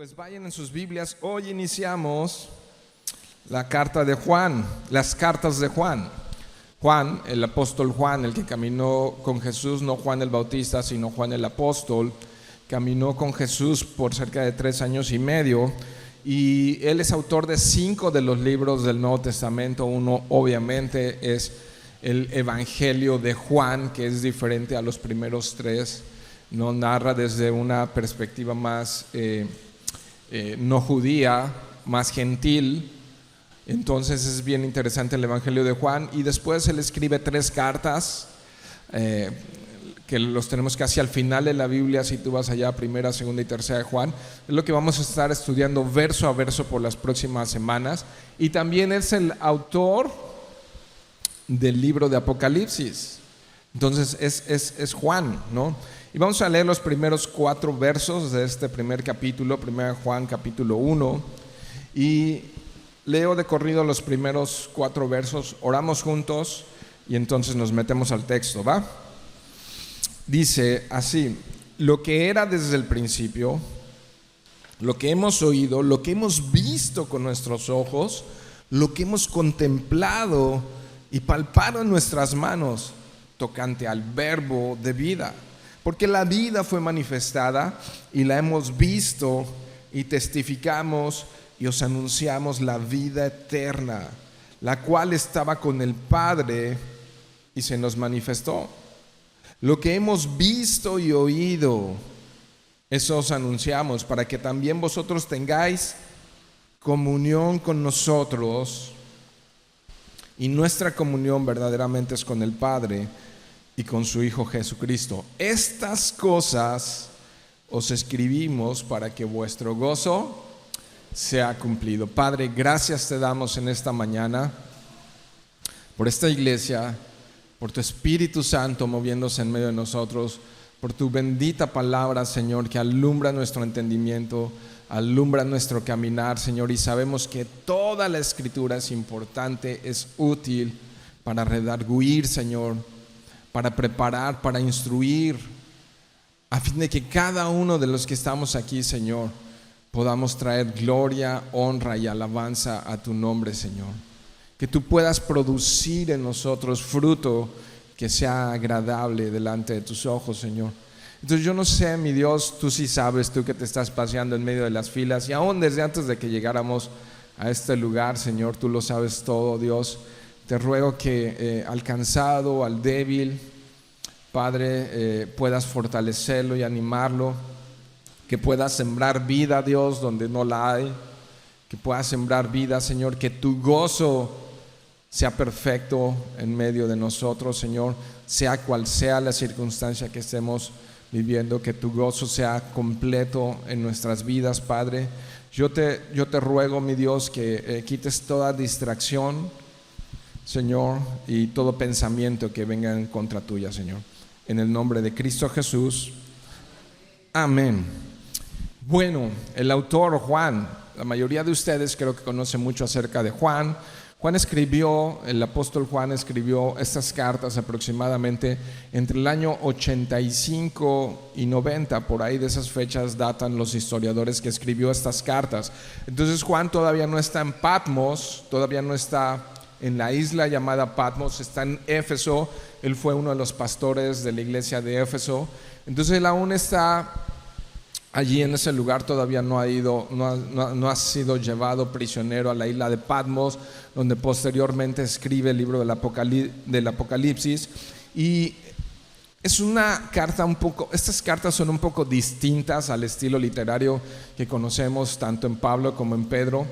Pues vayan en sus Biblias. Hoy iniciamos la carta de Juan, las cartas de Juan. Juan, el apóstol Juan, el que caminó con Jesús, no Juan el Bautista, sino Juan el apóstol, caminó con Jesús por cerca de 3 años y medio, y él es autor de 5 de los libros del Nuevo Testamento. Uno obviamente es el Evangelio de Juan, que es diferente a los primeros 3, no narra desde una perspectiva más no judía, más gentil. Entonces es bien interesante el Evangelio de Juan. Y después él escribe 3 cartas que los tenemos casi al final de la Biblia. Si tú vas allá, primera, segunda y tercera de Juan, es lo que vamos a estar estudiando verso a verso por las próximas semanas. Y también es el autor del libro de Apocalipsis. Entonces es Juan, ¿no? Y vamos a leer los primeros 4 versos de este primer capítulo, 1 Juan capítulo 1, y leo de corrido los primeros 4 versos, oramos juntos y entonces nos metemos al texto, ¿va? Dice así: lo que era desde el principio, lo que hemos oído, lo que hemos visto con nuestros ojos, lo que hemos contemplado y palpado en nuestras manos, tocante al verbo de vida. Porque la vida fue manifestada y la hemos visto y testificamos y os anunciamos la vida eterna, la cual estaba con el Padre y se nos manifestó. Lo que hemos visto y oído, eso os anunciamos, para que también vosotros tengáis comunión con nosotros. Y nuestra comunión verdaderamente es con el Padre y con su Hijo Jesucristo. Estas cosas os escribimos para que vuestro gozo sea cumplido. Padre, gracias te damos en esta mañana por esta iglesia, por tu Espíritu Santo moviéndose en medio de nosotros, por tu bendita palabra, Señor, que alumbra nuestro entendimiento, alumbra nuestro caminar, Señor, y sabemos que toda la Escritura es importante, es útil para redarguir, Señor, para preparar, para instruir, a fin de que cada uno de los que estamos aquí, Señor, podamos traer gloria, honra y alabanza a tu nombre, Señor. Que tú puedas producir en nosotros fruto que sea agradable delante de tus ojos, Señor. Entonces yo no sé, mi Dios, tú sí sabes, tú que te estás paseando en medio de las filas, y aún desde antes de que llegáramos a este lugar, Señor, tú lo sabes todo, Dios. Te ruego que al cansado, al débil, Padre, puedas fortalecerlo y animarlo, que puedas sembrar vida, Dios, donde no la hay, que puedas sembrar vida, Señor, que tu gozo sea perfecto en medio de nosotros, Señor, sea cual sea la circunstancia que estemos viviendo, que tu gozo sea completo en nuestras vidas, Padre. Yo te ruego, mi Dios, que quites toda distracción, Señor, y todo pensamiento que venga en contra tuya, Señor. En el nombre de Cristo Jesús. Amén. Bueno, el autor Juan, la mayoría de ustedes creo que conocen mucho acerca de Juan. El apóstol Juan escribió estas cartas aproximadamente entre el año 85 y 90, por ahí de esas fechas datan los historiadores que escribió estas cartas. Entonces Juan todavía no está en Patmos, todavía no está en la isla llamada Patmos, está en Éfeso. Él fue uno de los pastores de la iglesia de Éfeso. Entonces él aún está allí en ese lugar, todavía no ha sido llevado prisionero a la isla de Patmos, donde posteriormente escribe el libro del Apocalipsis. Y es una carta estas cartas son un poco distintas al estilo literario que conocemos tanto en Pablo como en Pedro.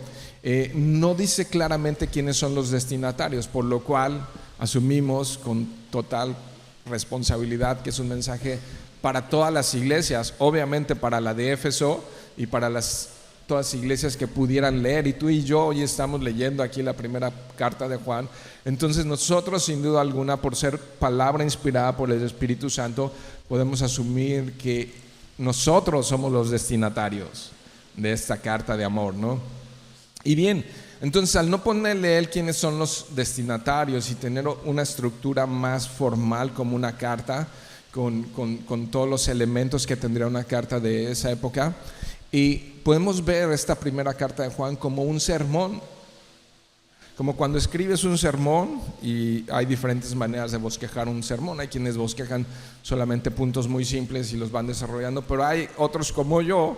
No dice claramente quiénes son los destinatarios, por lo cual asumimos con total responsabilidad que es un mensaje para todas las iglesias, obviamente para la de Éfeso y para todas las iglesias que pudieran leer. Y tú y yo hoy estamos leyendo aquí la primera carta de Juan. Entonces nosotros, sin duda alguna, por ser palabra inspirada por el Espíritu Santo, podemos asumir que nosotros somos los destinatarios de esta carta de amor, ¿no? Y bien, entonces al no ponerle él quiénes son los destinatarios y tener una estructura más formal como una carta, con todos los elementos que tendría una carta de esa época, Y podemos ver esta primera carta de Juan como un sermón, como cuando escribes un sermón, y hay diferentes maneras de bosquejar un sermón. Hay quienes bosquejan solamente puntos muy simples y los van desarrollando, pero hay otros como yo,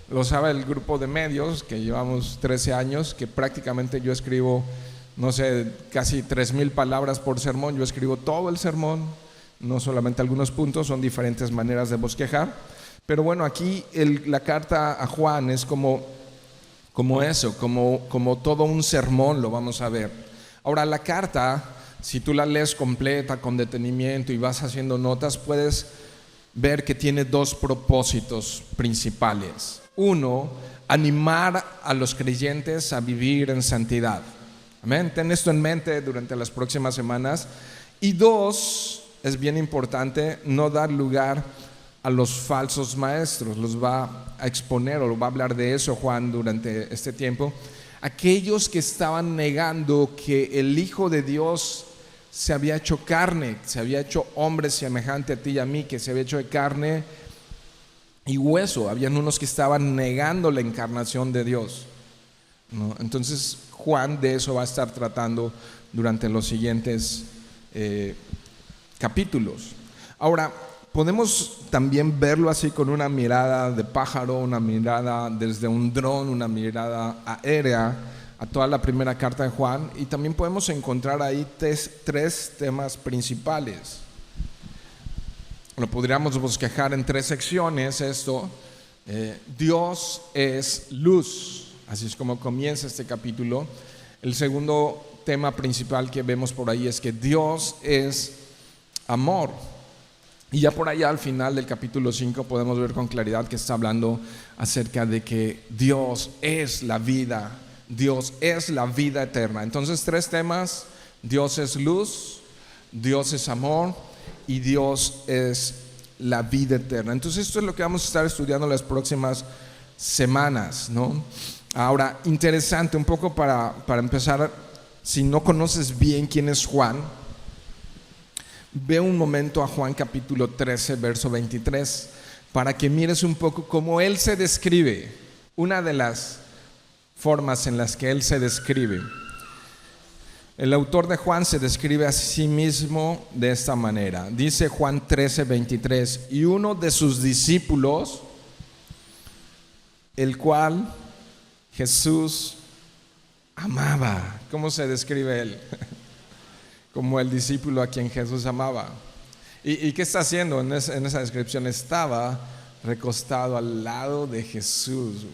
lo sabe el grupo de medios, que llevamos 13 años, que prácticamente yo escribo, no sé, casi 3,000 palabras por sermón. Yo escribo todo el sermón, no solamente algunos puntos, son diferentes maneras de bosquejar. Pero bueno, aquí la carta a Juan es como eso, como todo un sermón, lo vamos a ver. Ahora, la carta, si tú la lees completa, con detenimiento y vas haciendo notas, puedes ver que tiene dos propósitos principales. Uno, animar a los creyentes a vivir en santidad. Amén. Ten esto en mente durante las próximas semanas. Y dos, es bien importante, no dar lugar a los falsos maestros. Los va a exponer, o va a hablar de eso Juan durante este tiempo. Aquellos que estaban negando que el Hijo de Dios se había hecho carne, se había hecho hombre semejante a ti y a mí, que se había hecho de carne y hueso. Habían unos que estaban negando la encarnación de Dios, ¿no? Entonces Juan de eso va a estar tratando durante los siguientes capítulos. Ahora, podemos también verlo así con una mirada de pájaro, una mirada desde un dron, una mirada aérea a toda la primera carta de Juan, y también podemos encontrar ahí tres temas principales. Lo podríamos bosquejar en 3 secciones esto. Dios es luz, así es como comienza este capítulo. El segundo tema principal que vemos por ahí es que Dios es amor. Y ya por allá al final del capítulo 5 podemos ver con claridad que está hablando acerca de que Dios es la vida, Dios es la vida eterna. Entonces 3 temas: Dios es luz, Dios es amor y Dios es la vida eterna. Entonces esto es lo que vamos a estar estudiando las próximas semanas, ¿no? Ahora, interesante un poco para empezar, si no conoces bien quién es Juan, ve un momento a Juan capítulo 13, verso 23, para que mires un poco cómo él se describe. Una de las formas en las que él se describe. El autor de Juan se describe a sí mismo de esta manera. Dice Juan 13, 23: y uno de sus discípulos, el cual Jesús amaba. ¿Cómo se describe él? Como el discípulo a quien Jesús amaba. ¿Y qué está haciendo en esa descripción? Estaba recostado al lado de Jesús.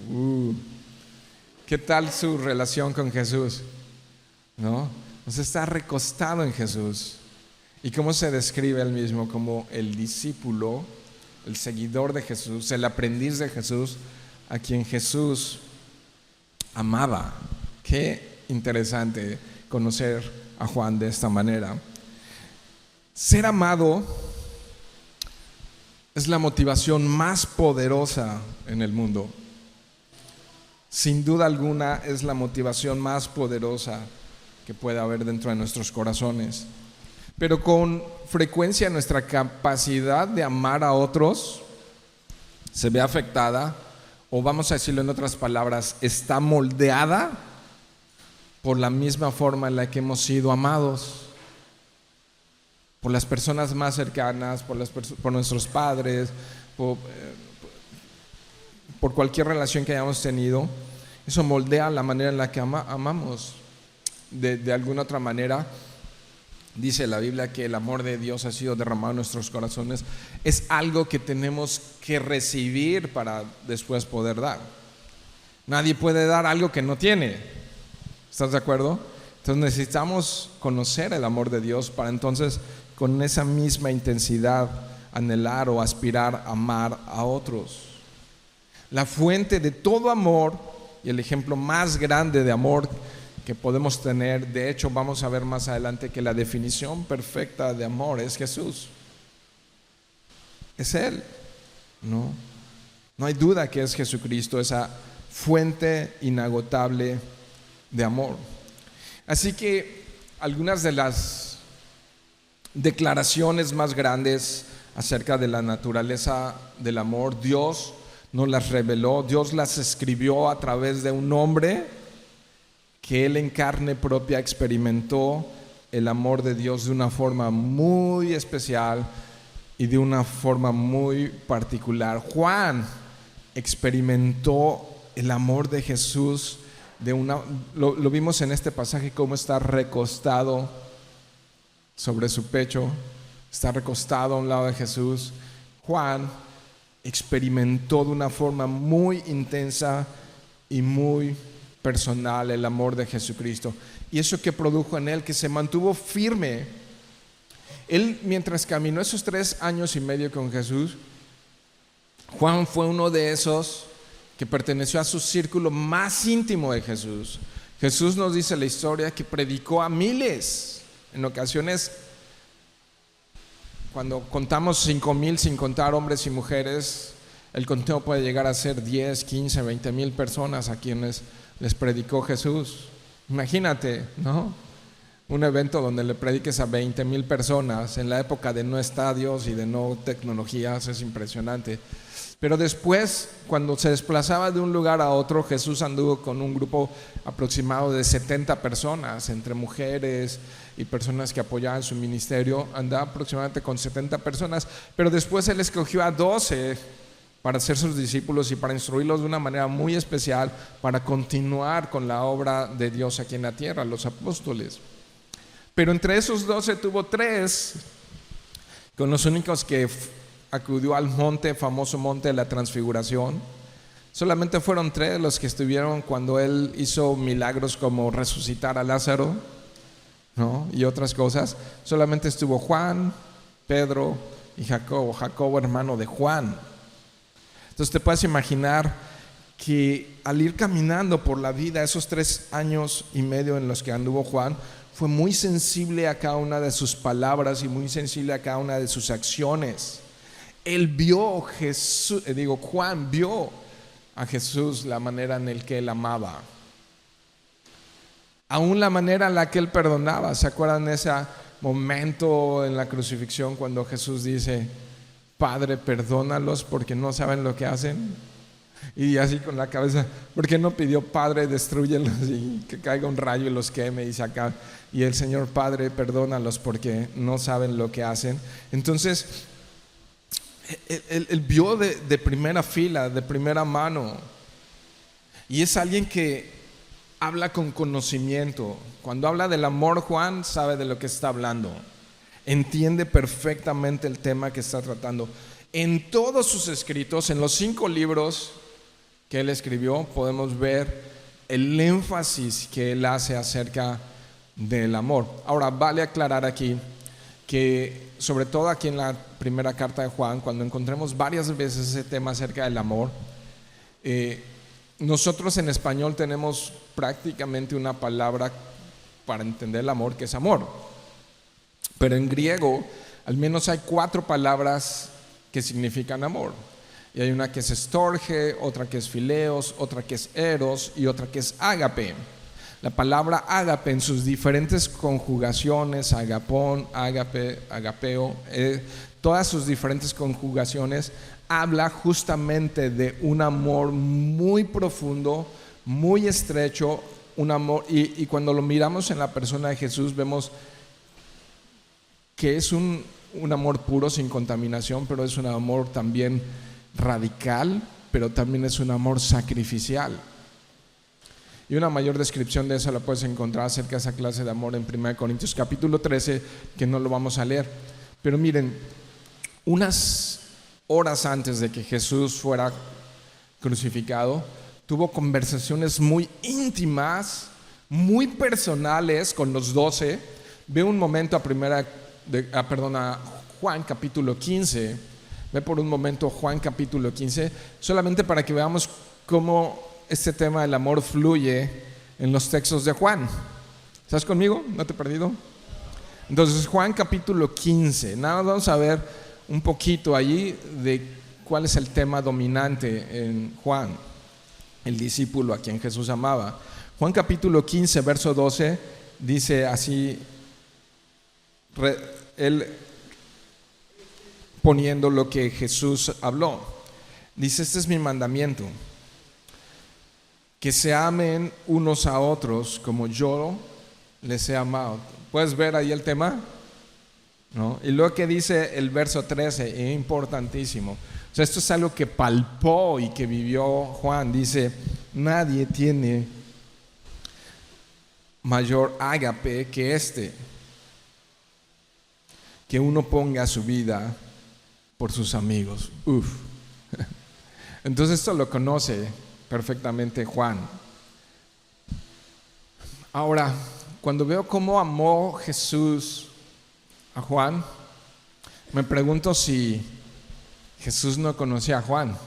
¿Qué tal su relación con Jesús? ¿No? Entonces está recostado en Jesús. ¿Y cómo se describe él mismo? Como el discípulo, el seguidor de Jesús, el aprendiz de Jesús, a quien Jesús amaba. Qué interesante conocer a Juan de esta manera. Ser amado es la motivación más poderosa en el mundo. Sin duda alguna es la motivación más poderosa que puede haber dentro de nuestros corazones. Pero con frecuencia nuestra capacidad de amar a otros se ve afectada, o vamos a decirlo en otras palabras, está moldeada por la misma forma en la que hemos sido amados, por las personas más cercanas, por nuestros padres, por cualquier relación que hayamos tenido. Eso moldea la manera en la que amamos. De alguna otra manera, dice la Biblia que el amor de Dios ha sido derramado en nuestros corazones. Es algo que tenemos que recibir para después poder dar. Nadie puede dar algo que no tiene. ¿Estás de acuerdo? Entonces necesitamos conocer el amor de Dios para entonces con esa misma intensidad anhelar o aspirar a amar a otros. La fuente de todo amor y el ejemplo más grande de amor que podemos tener, de hecho vamos a ver más adelante que la definición perfecta de amor es Jesús. Es Él, ¿no? No hay duda que es Jesucristo, esa fuente inagotable de amor. Así que algunas de las declaraciones más grandes acerca de la naturaleza del amor: Dios nos las reveló, Dios las escribió a través de un hombre que Él en carne propia experimentó el amor de Dios de una forma muy especial y de una forma muy particular. Juan experimentó el amor de Jesús lo vimos en este pasaje, cómo está recostado sobre su pecho, está recostado a un lado de Jesús. Juan experimentó de una forma muy intensa y muy personal el amor de Jesucristo. Y eso que produjo en él, que se mantuvo firme. Él, mientras caminó esos 3 años y medio con Jesús, Juan fue uno de esos que perteneció a su círculo más íntimo de Jesús. Jesús nos dice la historia que predicó a miles. En ocasiones, cuando contamos 5,000 sin contar hombres y mujeres, el conteo puede llegar a ser 10, 15, 20 mil personas a quienes les predicó Jesús. Imagínate, ¿no? Un evento donde le prediques a 20,000 personas en la época de no estadios y de no tecnologías, es impresionante. Pero después, cuando se desplazaba de un lugar a otro, Jesús anduvo con un grupo aproximado de 70 personas, entre mujeres y personas que apoyaban su ministerio. Andaba aproximadamente con 70 personas, pero después Él escogió a 12 para ser sus discípulos y para instruirlos de una manera muy especial, para continuar con la obra de Dios aquí en la tierra, los apóstoles. Pero entre esos 12 tuvo 3 con los únicos que acudió al monte, famoso monte de la Transfiguración. Solamente fueron 3 los que estuvieron cuando Él hizo milagros como resucitar a Lázaro, ¿no? Y otras cosas. Solamente estuvo Juan, Pedro y Jacobo hermano de Juan. Entonces te puedes imaginar que al ir caminando por la vida esos 3 años y medio en los que anduvo Juan, fue muy sensible a cada una de sus palabras y muy sensible a cada una de sus acciones. Él vio Juan vio a Jesús la manera en la que Él amaba, aún la manera en la que Él perdonaba. ¿Se acuerdan de ese momento en la crucifixión cuando Jesús dice: Padre, perdónalos porque no saben lo que hacen? Y así con la cabeza, ¿por qué no pidió: Padre, destrúyelos y que caiga un rayo y los queme? Y saca, y el Señor: Padre, perdónalos porque no saben lo que hacen. Entonces él vio de primera fila, de primera mano, y es alguien que habla con conocimiento. Cuando habla del amor, Juan sabe de lo que está hablando, entiende perfectamente el tema que está tratando. En todos sus escritos, en los 5 libros que él escribió, podemos ver el énfasis que él hace acerca del amor. Ahora, vale aclarar aquí que, sobre todo aquí en la primera carta de Juan, cuando encontremos varias veces ese tema acerca del amor, nosotros en español tenemos prácticamente una palabra para entender el amor, que es amor. Pero en griego al menos hay 4 palabras que significan amor. Y hay una que es storge, otra que es fileos, otra que es eros y otra que es ágape. La palabra ágape en sus diferentes conjugaciones, agapón, ágape, agapeo, todas sus diferentes conjugaciones, habla justamente de un amor muy profundo, muy estrecho, un amor, y cuando lo miramos en la persona de Jesús vemos que es un amor puro, sin contaminación, pero es un amor también radical, pero también es un amor sacrificial. Y una mayor descripción de eso la puedes encontrar acerca de esa clase de amor en 1 Corintios capítulo 13, que no lo vamos a leer. Pero miren, unas horas antes de que Jesús fuera crucificado, tuvo conversaciones muy íntimas, muy personales con los 12. Ve un momento a Juan capítulo 15. Ve por un momento Juan capítulo 15, solamente para que veamos cómo este tema del amor fluye en los textos de Juan. ¿Estás conmigo? ¿No te he perdido? Entonces, Juan capítulo 15. Nada, vamos a ver un poquito allí de cuál es el tema dominante en Juan, el discípulo a quien Jesús amaba. Juan capítulo 15, verso 12, dice así, él poniendo lo que Jesús habló. Dice, este es mi mandamiento, que se amen unos a otros como yo les he amado. ¿Puedes ver ahí el tema? ¿No? Y luego que dice el verso 13, es importantísimo. O sea, esto es algo que palpó y que vivió Juan. Dice, nadie tiene mayor ágape que este, que uno ponga su vida por sus amigos. Uf. Entonces esto lo conoce perfectamente Juan. Ahora, cuando veo cómo amó Jesús a Juan, me pregunto si Jesús no conocía a Juan.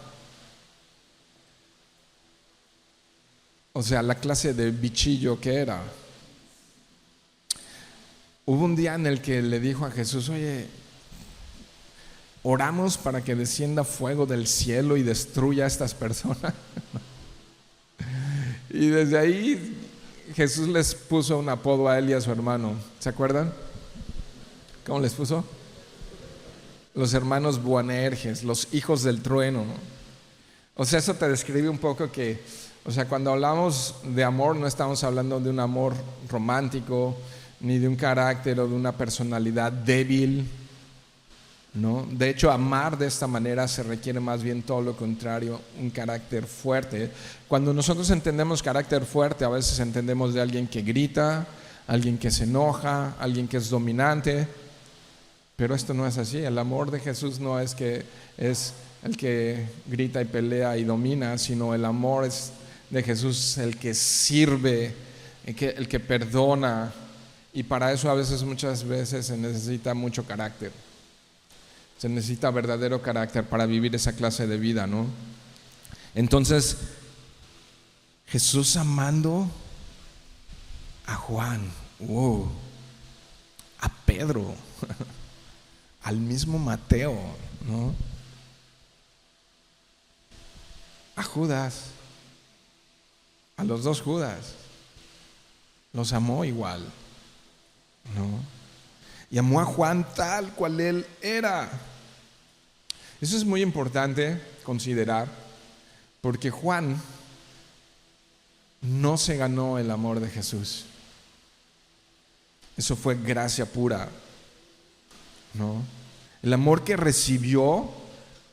O sea, la clase de bichillo que era. Hubo un día en el que le dijo a Jesús, oye, oramos para que descienda fuego del cielo y destruya a estas personas. Y desde ahí Jesús les puso un apodo a él y a su hermano. ¿Se acuerdan? ¿Cómo les puso? Los hermanos Boanerges, los hijos del trueno, ¿no? O sea, eso te describe un poco que, o sea, cuando hablamos de amor no estamos hablando de un amor romántico, ni de un carácter o de una personalidad débil, ¿no? De hecho, amar de esta manera se requiere más bien todo lo contrario, un carácter fuerte. Cuando nosotros entendemos carácter fuerte, a veces entendemos de alguien que grita, alguien que se enoja, alguien que es dominante, pero esto no es así. El amor de Jesús no es que es el que grita y pelea y domina, sino el amor de Jesús el que sirve, el que perdona, y para eso muchas veces se necesita mucho carácter. Se necesita verdadero carácter para vivir esa clase de vida, ¿no? Entonces, Jesús amando a Juan, a Pedro, al mismo Mateo, ¿no? A Judas, a los dos Judas, los amó igual, ¿no? Y amó a Juan tal cual él era. Eso es muy importante considerar, porque Juan no se ganó el amor de Jesús. Eso fue gracia pura, ¿no? El amor que recibió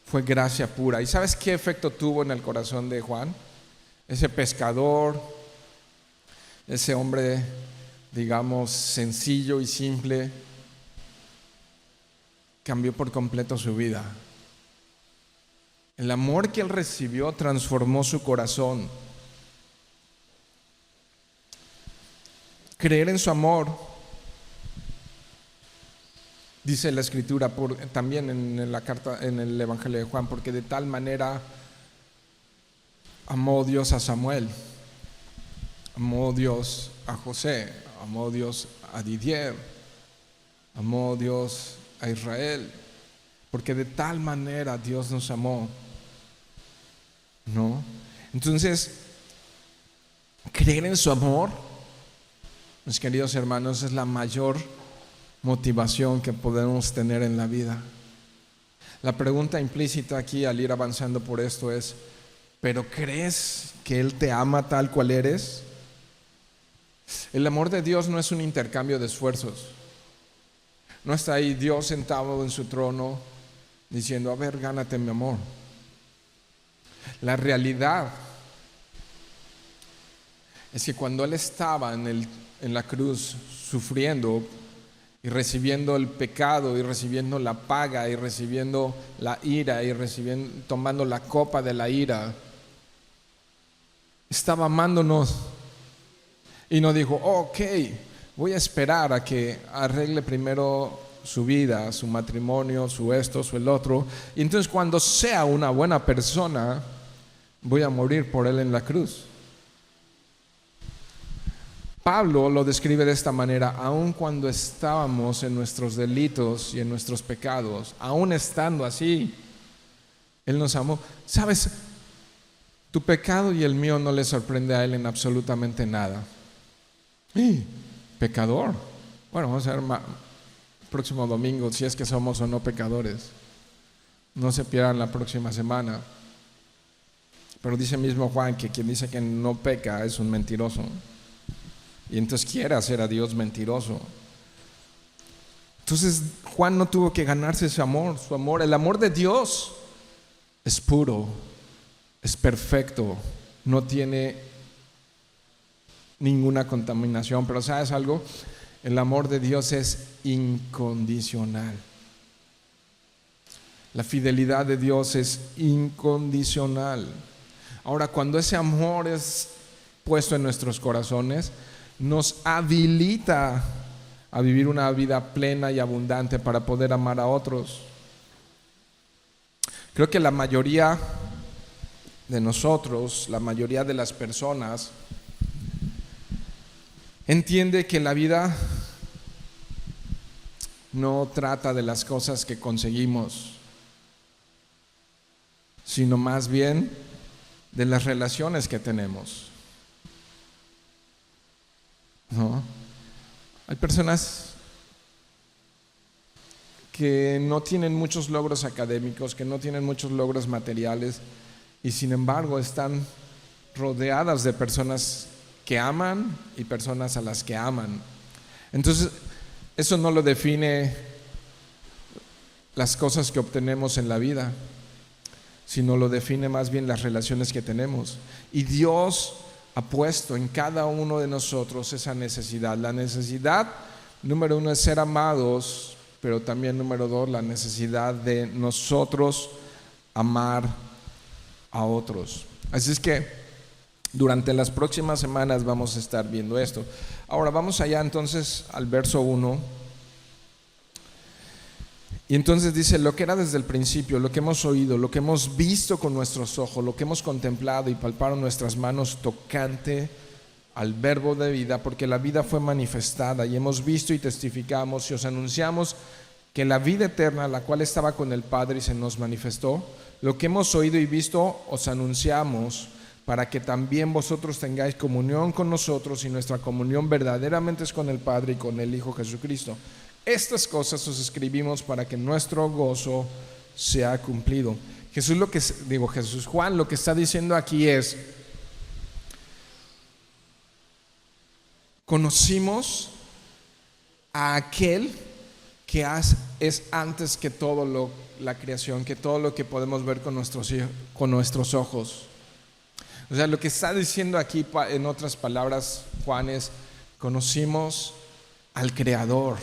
fue gracia pura. ¿Y sabes qué efecto tuvo en el corazón de Juan? Ese pescador, ese hombre, digamos, sencillo y simple, cambió por completo su vida. El amor que él recibió transformó su corazón. Creer en su amor, dice la Escritura también en la carta, en el Evangelio de Juan, porque de tal manera amó Dios a Samuel, amó Dios a José, amó Dios a Didier, amó Dios a Israel, porque de tal manera Dios nos amó, ¿no? Entonces, creer en su amor, mis queridos hermanos, es la mayor motivación que podemos tener en la vida. La pregunta implícita aquí al ir avanzando por esto es, ¿pero crees que Él te ama tal cual eres? El amor de Dios no es un intercambio de esfuerzos. No está ahí Dios sentado en su trono diciendo, a ver, gánate mi amor. La realidad es que cuando Él estaba en la cruz sufriendo y recibiendo el pecado y recibiendo la paga y recibiendo la ira y tomando la copa de la ira, estaba amándonos y no dijo, ok, voy a esperar a que arregle primero su vida, su matrimonio, su esto, su el otro, y entonces cuando sea una buena persona voy a morir por él en la cruz. Pablo lo describe de esta manera: aun cuando estábamos en nuestros delitos y en nuestros pecados, aun estando así, Él nos amó. ¿Sabes? Tu pecado y el mío no le sorprende a Él en absolutamente nada. Pecador. Bueno, vamos a ver el próximo domingo si es que somos o no pecadores. No se pierdan la próxima semana. Pero dice mismo Juan que quien dice que no peca es un mentiroso. Y entonces quiere hacer a Dios mentiroso. Entonces Juan no tuvo que ganarse su amor. El amor de Dios es puro, es perfecto, no tiene ninguna contaminación. Pero ¿sabes algo? El amor de Dios es incondicional. La fidelidad de Dios es incondicional. Ahora, cuando ese amor es puesto en nuestros corazones, nos habilita a vivir una vida plena y abundante para poder amar a otros. Creo que la mayoría de nosotros, la mayoría de las personas, entiende que la vida no trata de las cosas que conseguimos, sino más bien de las relaciones que tenemos, ¿no? Hay personas que no tienen muchos logros académicos, que no tienen muchos logros materiales, y sin embargo están rodeadas de personas que aman y personas a las que aman. Entonces, eso no lo define las cosas que obtenemos en la vida, sino lo define más bien las relaciones que tenemos. Y Dios ha puesto en cada uno de nosotros esa necesidad. La necesidad número 1 es ser amados, pero también número 2, la necesidad de nosotros amar a otros. Así es que durante las próximas semanas vamos a estar viendo esto. Ahora vamos allá entonces al verso 1. Y entonces dice: lo que era desde el principio, lo que hemos oído, lo que hemos visto con nuestros ojos, lo que hemos contemplado y palparon nuestras manos tocante al verbo de vida, porque la vida fue manifestada y hemos visto y testificamos y os anunciamos que la vida eterna, la cual estaba con el Padre y se nos manifestó, lo que hemos oído y visto os anunciamos, para que también vosotros tengáis comunión con nosotros, y nuestra comunión verdaderamente es con el Padre y con el Hijo Jesucristo. Estas cosas os escribimos para que nuestro gozo sea cumplido. Juan lo que está diciendo aquí es: conocimos a aquel que es antes que todo la creación, que todo lo que podemos ver con nuestros ojos. O sea, lo que está diciendo aquí, en otras palabras, Juan, es: conocimos al Creador.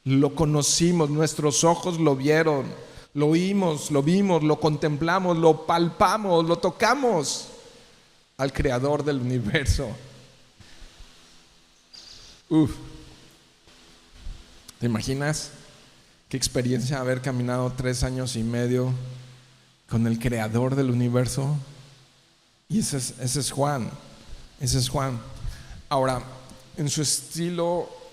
Lo conocimos, nuestros ojos lo vieron, lo oímos, lo vimos, lo contemplamos, lo palpamos, lo tocamos, al Creador del universo. ¿Te imaginas qué experiencia haber caminado 3 años y medio con el Creador del universo? Y ese es Juan. Ahora, en su estilo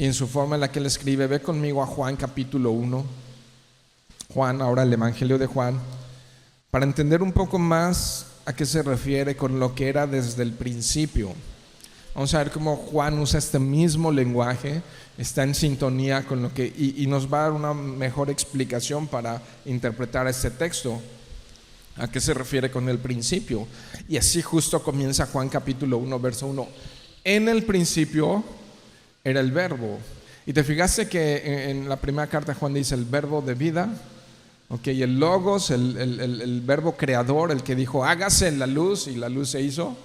y en su forma en la que él escribe, ve conmigo a Juan capítulo 1. Juan, ahora el Evangelio de Juan, para entender un poco más a qué se refiere con lo que era desde el principio. Vamos a ver cómo Juan usa este mismo lenguaje, está en sintonía con lo que, y nos va a dar una mejor explicación para interpretar este texto, a qué se refiere con el principio. Y así justo comienza Juan capítulo 1, verso 1. En el principio era el verbo. Y te fijaste que en la primera carta Juan dice el verbo de vida, y el logos, el verbo creador, el que dijo hágase la luz y la luz se hizo.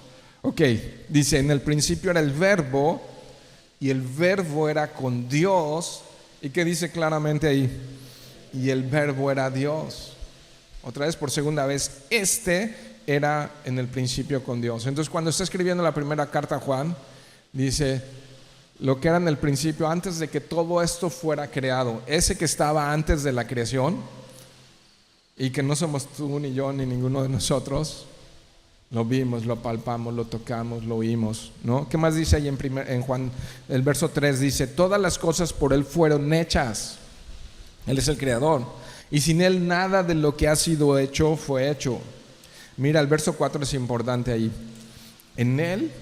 Dice en el principio era el verbo y el verbo era con Dios. ¿Y qué dice claramente ahí? Y el verbo era Dios. Otra vez, por segunda vez, era en el principio con Dios. Entonces cuando está escribiendo la primera carta Juan, dice lo que era en el principio, antes de que todo esto fuera creado, ese que estaba antes de la creación y que no somos tú ni yo ni ninguno de nosotros, lo vimos, lo palpamos, lo tocamos, lo oímos, ¿no? ¿Qué más dice ahí en Juan? El verso 3 dice: todas las cosas por él fueron hechas. Él es el creador, y sin él nada de lo que ha sido hecho fue hecho. Mira, el verso 4 es importante ahí. En él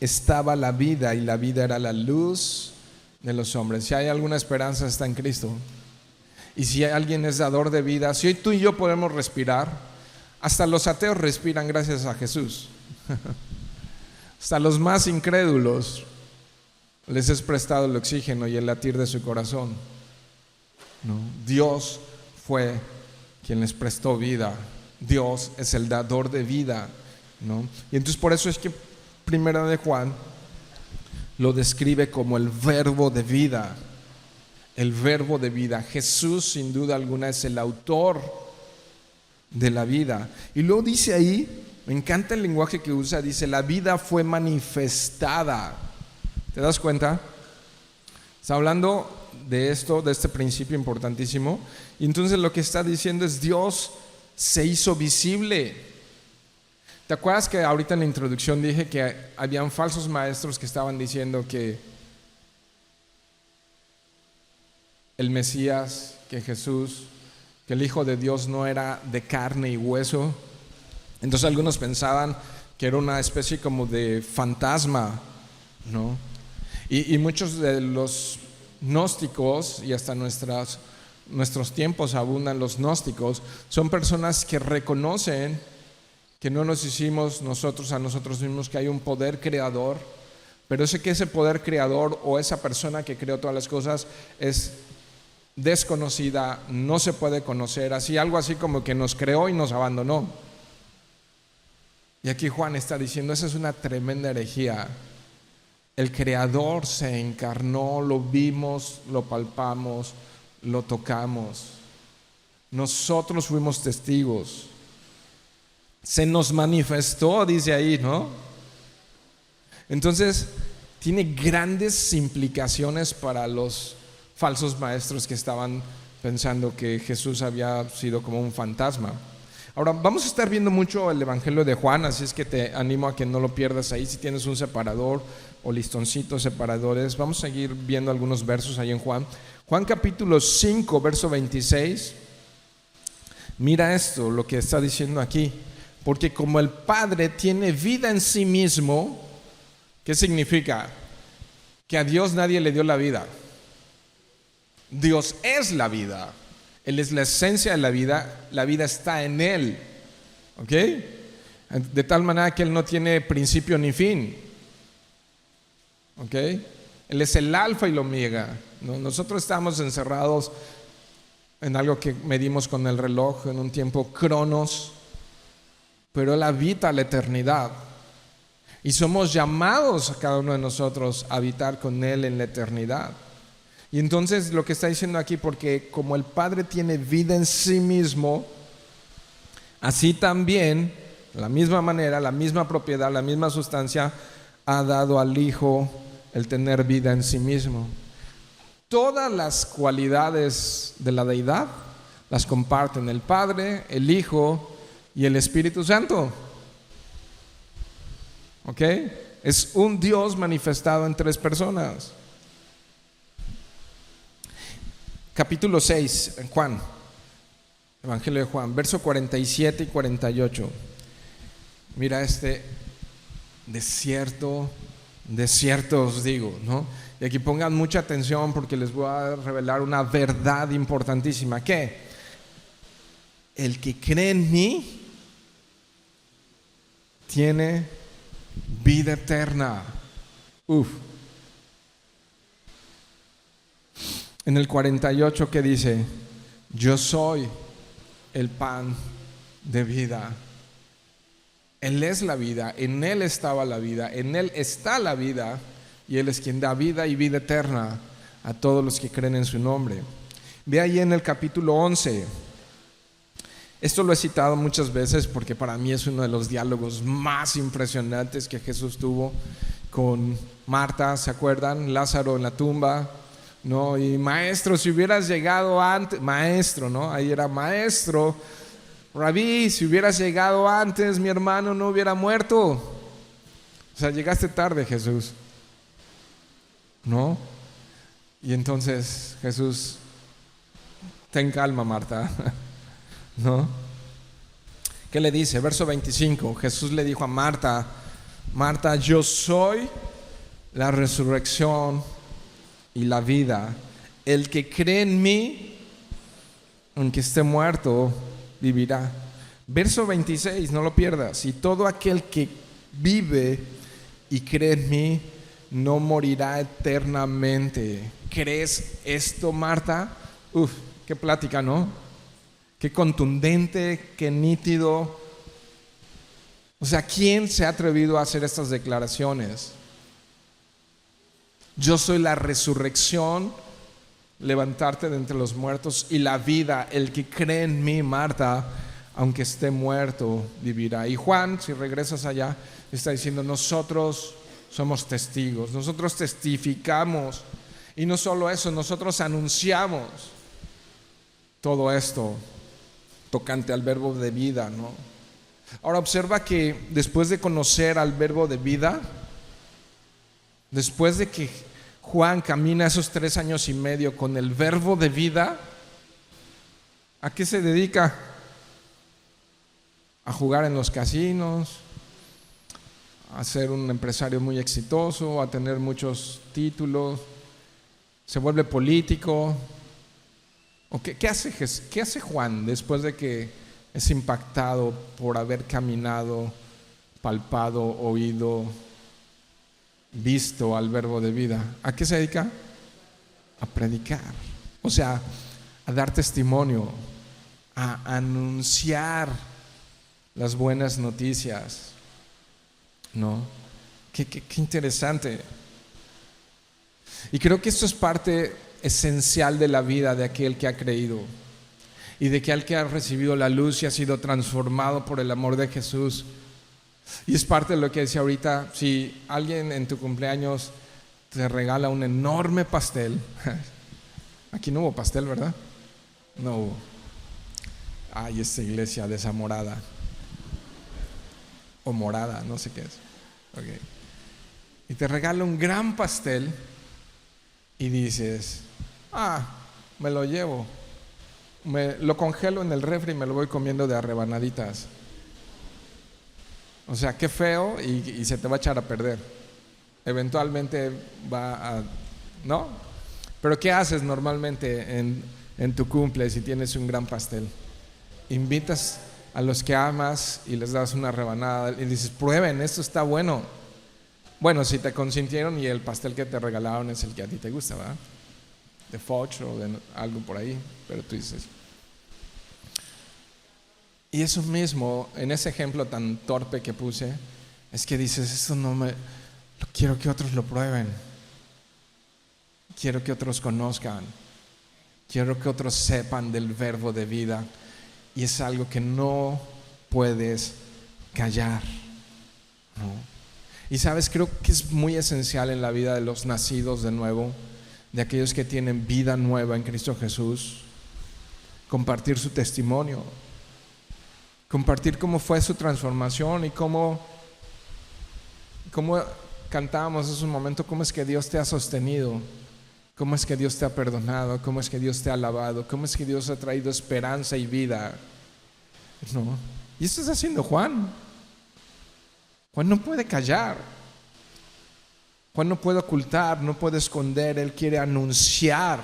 estaba la vida, y la vida era la luz de los hombres. Si hay alguna esperanza, está en Cristo. Y si alguien es dador de vida, si hoy tú y yo podemos respirar, Hasta los ateos respiran gracias a Jesús. Hasta los más incrédulos les es prestado el oxígeno y el latir de su corazón, ¿no? Dios fue quien les prestó vida. Dios es el dador de vida, ¿no? Y entonces por eso es que Primera de Juan lo describe como el verbo de vida. El verbo de vida. Jesús sin duda alguna es el autor de la vida. Y luego dice ahí, me encanta el lenguaje que usa, dice la vida fue manifestada. ¿Te das cuenta? Está hablando de esto, de este principio importantísimo. Y entonces lo que está diciendo es Dios se hizo visible. ¿Te acuerdas que ahorita en la introducción dije que habían falsos maestros que estaban diciendo que el Mesías, que Jesús, que el Hijo de Dios no era de carne y hueso? Entonces algunos pensaban que era una especie como de fantasma, ¿no? Y muchos de los gnósticos, y hasta nuestros tiempos abundan los gnósticos, son personas que reconocen que no nos hicimos nosotros a nosotros mismos, que hay un poder creador, pero sé que ese poder creador o esa persona que creó todas las cosas es desconocida, no se puede conocer, así algo así como que nos creó y nos abandonó. Y aquí Juan está diciendo, esa es una tremenda herejía. El creador se encarnó, lo vimos, lo palpamos, lo tocamos. Nosotros fuimos testigos. Se nos manifestó, dice ahí, ¿no? Entonces, tiene grandes implicaciones para los falsos maestros que estaban pensando que Jesús había sido como un fantasma. Ahora, vamos a estar viendo mucho el Evangelio de Juan, así es que te animo a que no lo pierdas ahí. Si tienes un separador o listoncitos separadores, vamos a seguir viendo algunos versos ahí en Juan. Juan capítulo 5, verso 26. Mira esto, lo que está diciendo aquí. Porque como el Padre tiene vida en sí mismo, ¿qué significa? Que a Dios nadie le dio la vida. Dios es la vida. Él es la esencia de la vida está en Él, ¿ok? De tal manera que Él no tiene principio ni fin, ¿ok? Él es el alfa y el omega, ¿no? Nosotros estamos encerrados en algo que medimos con el reloj, en un tiempo cronos, pero Él habita la eternidad y somos llamados a cada uno de nosotros a habitar con Él en la eternidad. Y entonces lo que está diciendo aquí, porque como el Padre tiene vida en sí mismo, así también, de la misma manera, la misma propiedad, la misma sustancia, ha dado al Hijo el tener vida en sí mismo. Todas las cualidades de la deidad las comparten el Padre, el Hijo y el Espíritu Santo. ¿Ok? Es un Dios manifestado en tres personas. Capítulo 6, Juan, Evangelio de Juan, verso 47 y 48. Mira desierto os digo, ¿no? Y aquí pongan mucha atención porque les voy a revelar una verdad importantísima. ¿Qué? El que cree en mí tiene vida eterna. En el 48 que dice, yo soy el pan de vida. Él es la vida, en Él estaba la vida, en Él está la vida, y Él es quien da vida y vida eterna a todos los que creen en su nombre. Ve ahí en el capítulo 11. Esto lo he citado muchas veces porque para mí es uno de los diálogos más impresionantes que Jesús tuvo con Marta, ¿se acuerdan? Lázaro en la tumba. No, y maestro, si hubieras llegado antes, maestro, ¿no? Ahí era maestro, rabí, si hubieras llegado antes, mi hermano no hubiera muerto. O sea, llegaste tarde, Jesús, ¿no? Y entonces Jesús, ten calma, Marta, ¿no? ¿Qué le dice? Verso 25, Jesús le dijo a Marta, Marta, yo soy la resurrección y la vida. El que cree en mí, aunque esté muerto, vivirá. Verso 26, no lo pierdas. Y todo aquel que vive y cree en mí no morirá eternamente. ¿Crees esto, Marta? Uf, qué plática, ¿no? Qué contundente, qué nítido. O sea, ¿quién se ha atrevido a hacer estas declaraciones? Yo soy la resurrección, levantarte de entre los muertos, y la vida. El que cree en mí, Marta, aunque esté muerto, vivirá. Y Juan, si regresas allá, está diciendo: nosotros somos testigos, nosotros testificamos. Y no solo eso, nosotros anunciamos todo esto tocante al verbo de vida, ¿no? Ahora observa que después de conocer al verbo de vida, después de que Juan camina esos 3 años y medio con el verbo de vida, ¿a qué se dedica? A jugar en los casinos, a ser un empresario muy exitoso, a tener muchos títulos, se vuelve político. ¿O qué hace Juan después de que es impactado por haber caminado, palpado, oído, visto al verbo de vida? ¿A qué se dedica? A predicar, o sea, a dar testimonio, a anunciar las buenas noticias, ¿no? Qué interesante. Y creo que esto es parte esencial de la vida de aquel que ha creído y de aquel que ha recibido la luz y ha sido transformado por el amor de Jesús. Y es parte de lo que decía ahorita: si alguien en tu cumpleaños te regala un enorme pastel, aquí no hubo pastel, ¿verdad? No hubo. Ay, esta iglesia desamorada o morada, no sé qué es. Okay. Y te regala un gran pastel y dices: me lo llevo, lo congelo en el refri y me lo voy comiendo de a rebanaditas. O sea, qué feo, y se te va a echar a perder. Eventualmente va a... ¿no? Pero ¿qué haces normalmente en tu cumple si tienes un gran pastel? Invitas a los que amas y les das una rebanada y dices: prueben, esto está bueno. Bueno, si te consintieron y el pastel que te regalaron es el que a ti te gusta, ¿verdad? De fudge o de algo por ahí, pero tú dices... Y eso mismo, en ese ejemplo tan torpe que puse, es que dices: esto quiero que otros lo prueben, quiero que otros conozcan, quiero que otros sepan del verbo de vida. Y es algo que no puedes callar, ¿no? Y sabes, creo que es muy esencial en la vida de los nacidos de nuevo, de aquellos que tienen vida nueva en Cristo Jesús, compartir su testimonio, compartir cómo fue su transformación y cómo cantábamos hace un momento, cómo es que Dios te ha sostenido, cómo es que Dios te ha perdonado, cómo es que Dios te ha alabado, cómo es que Dios ha traído esperanza y vida, ¿no? Y esto está haciendo Juan. Juan no puede callar, Juan no puede ocultar, no puede esconder. Él quiere anunciar.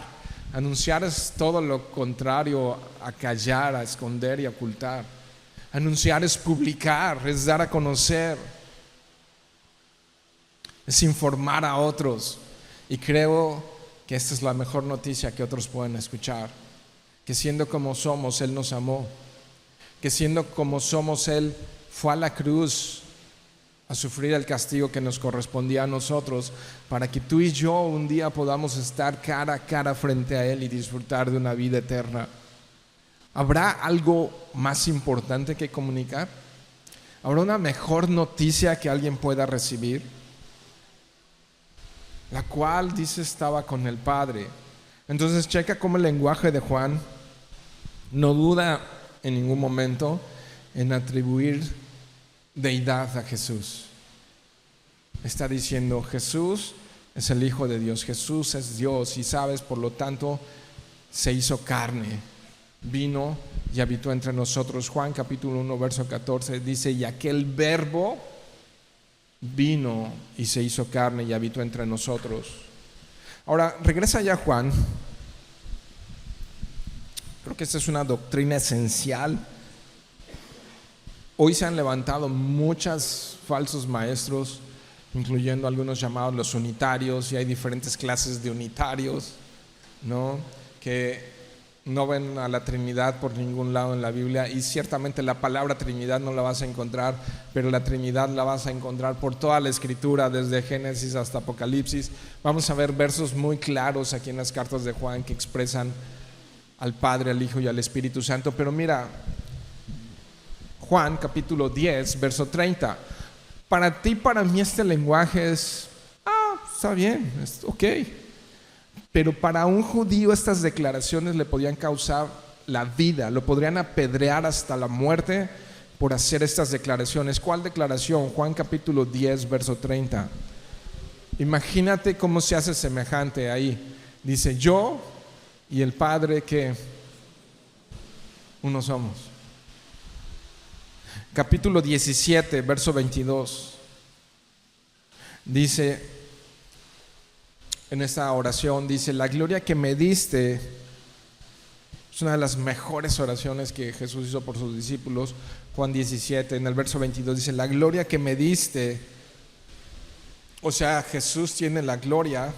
Anunciar es todo lo contrario a callar, a esconder y ocultar. Anunciar es publicar, es dar a conocer, es informar a otros. Y creo que esta es la mejor noticia que otros pueden escuchar: que siendo como somos, Él nos amó, que siendo como somos, Él fue a la cruz a sufrir el castigo que nos correspondía a nosotros, para que tú y yo un día podamos estar cara a cara frente a Él y disfrutar de una vida eterna. ¿Habrá algo más importante que comunicar? ¿Habrá una mejor noticia que alguien pueda recibir? La cual, dice, estaba con el Padre. Entonces checa cómo el lenguaje de Juan no duda en ningún momento en atribuir deidad a Jesús. Está diciendo: Jesús es el Hijo de Dios, Jesús es Dios, y sabes, por lo tanto se hizo carne, vino y habitó entre nosotros. Juan capítulo 1 verso 14 dice: y aquel verbo vino y se hizo carne y habitó entre nosotros. Ahora regresa ya Juan. Creo que esta es una doctrina esencial Hoy se han levantado muchos falsos maestros, incluyendo algunos llamados los unitarios, y hay diferentes clases de unitarios, ¿no? Que no ven a la Trinidad por ningún lado en la Biblia, y ciertamente la palabra Trinidad no la vas a encontrar, pero la Trinidad la vas a encontrar por toda la Escritura, desde Génesis hasta Apocalipsis. Vamos a ver versos muy claros aquí en las cartas de Juan que expresan al Padre, al Hijo y al Espíritu Santo. Pero mira, Juan capítulo 10, verso 30. Para ti, para mí este lenguaje es, está bien, es ok. Pero para un judío estas declaraciones le podían causar la vida, lo podrían apedrear hasta la muerte por hacer estas declaraciones. ¿Cuál declaración? Juan capítulo 10, verso 30. Imagínate cómo se hace semejante ahí. Dice, yo y el Padre que uno somos. Capítulo 17, verso 22. Dice, en esta oración, dice, la gloria que me diste, es una de las mejores oraciones que Jesús hizo por sus discípulos. Juan 17, en el verso 22 dice, la gloria que me diste, o sea, Jesús tiene la gloria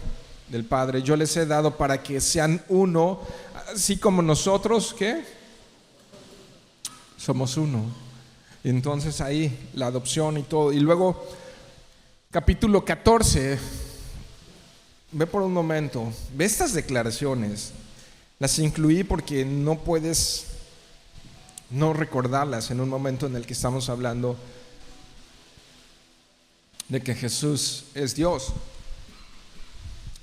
del Padre, yo les he dado para que sean uno, así como nosotros, ¿qué? Somos uno. Y entonces ahí la adopción y todo. Y luego, capítulo 14, ve por un momento, ve estas declaraciones, las incluí porque no puedes no recordarlas en un momento en el que estamos hablando de que Jesús es Dios.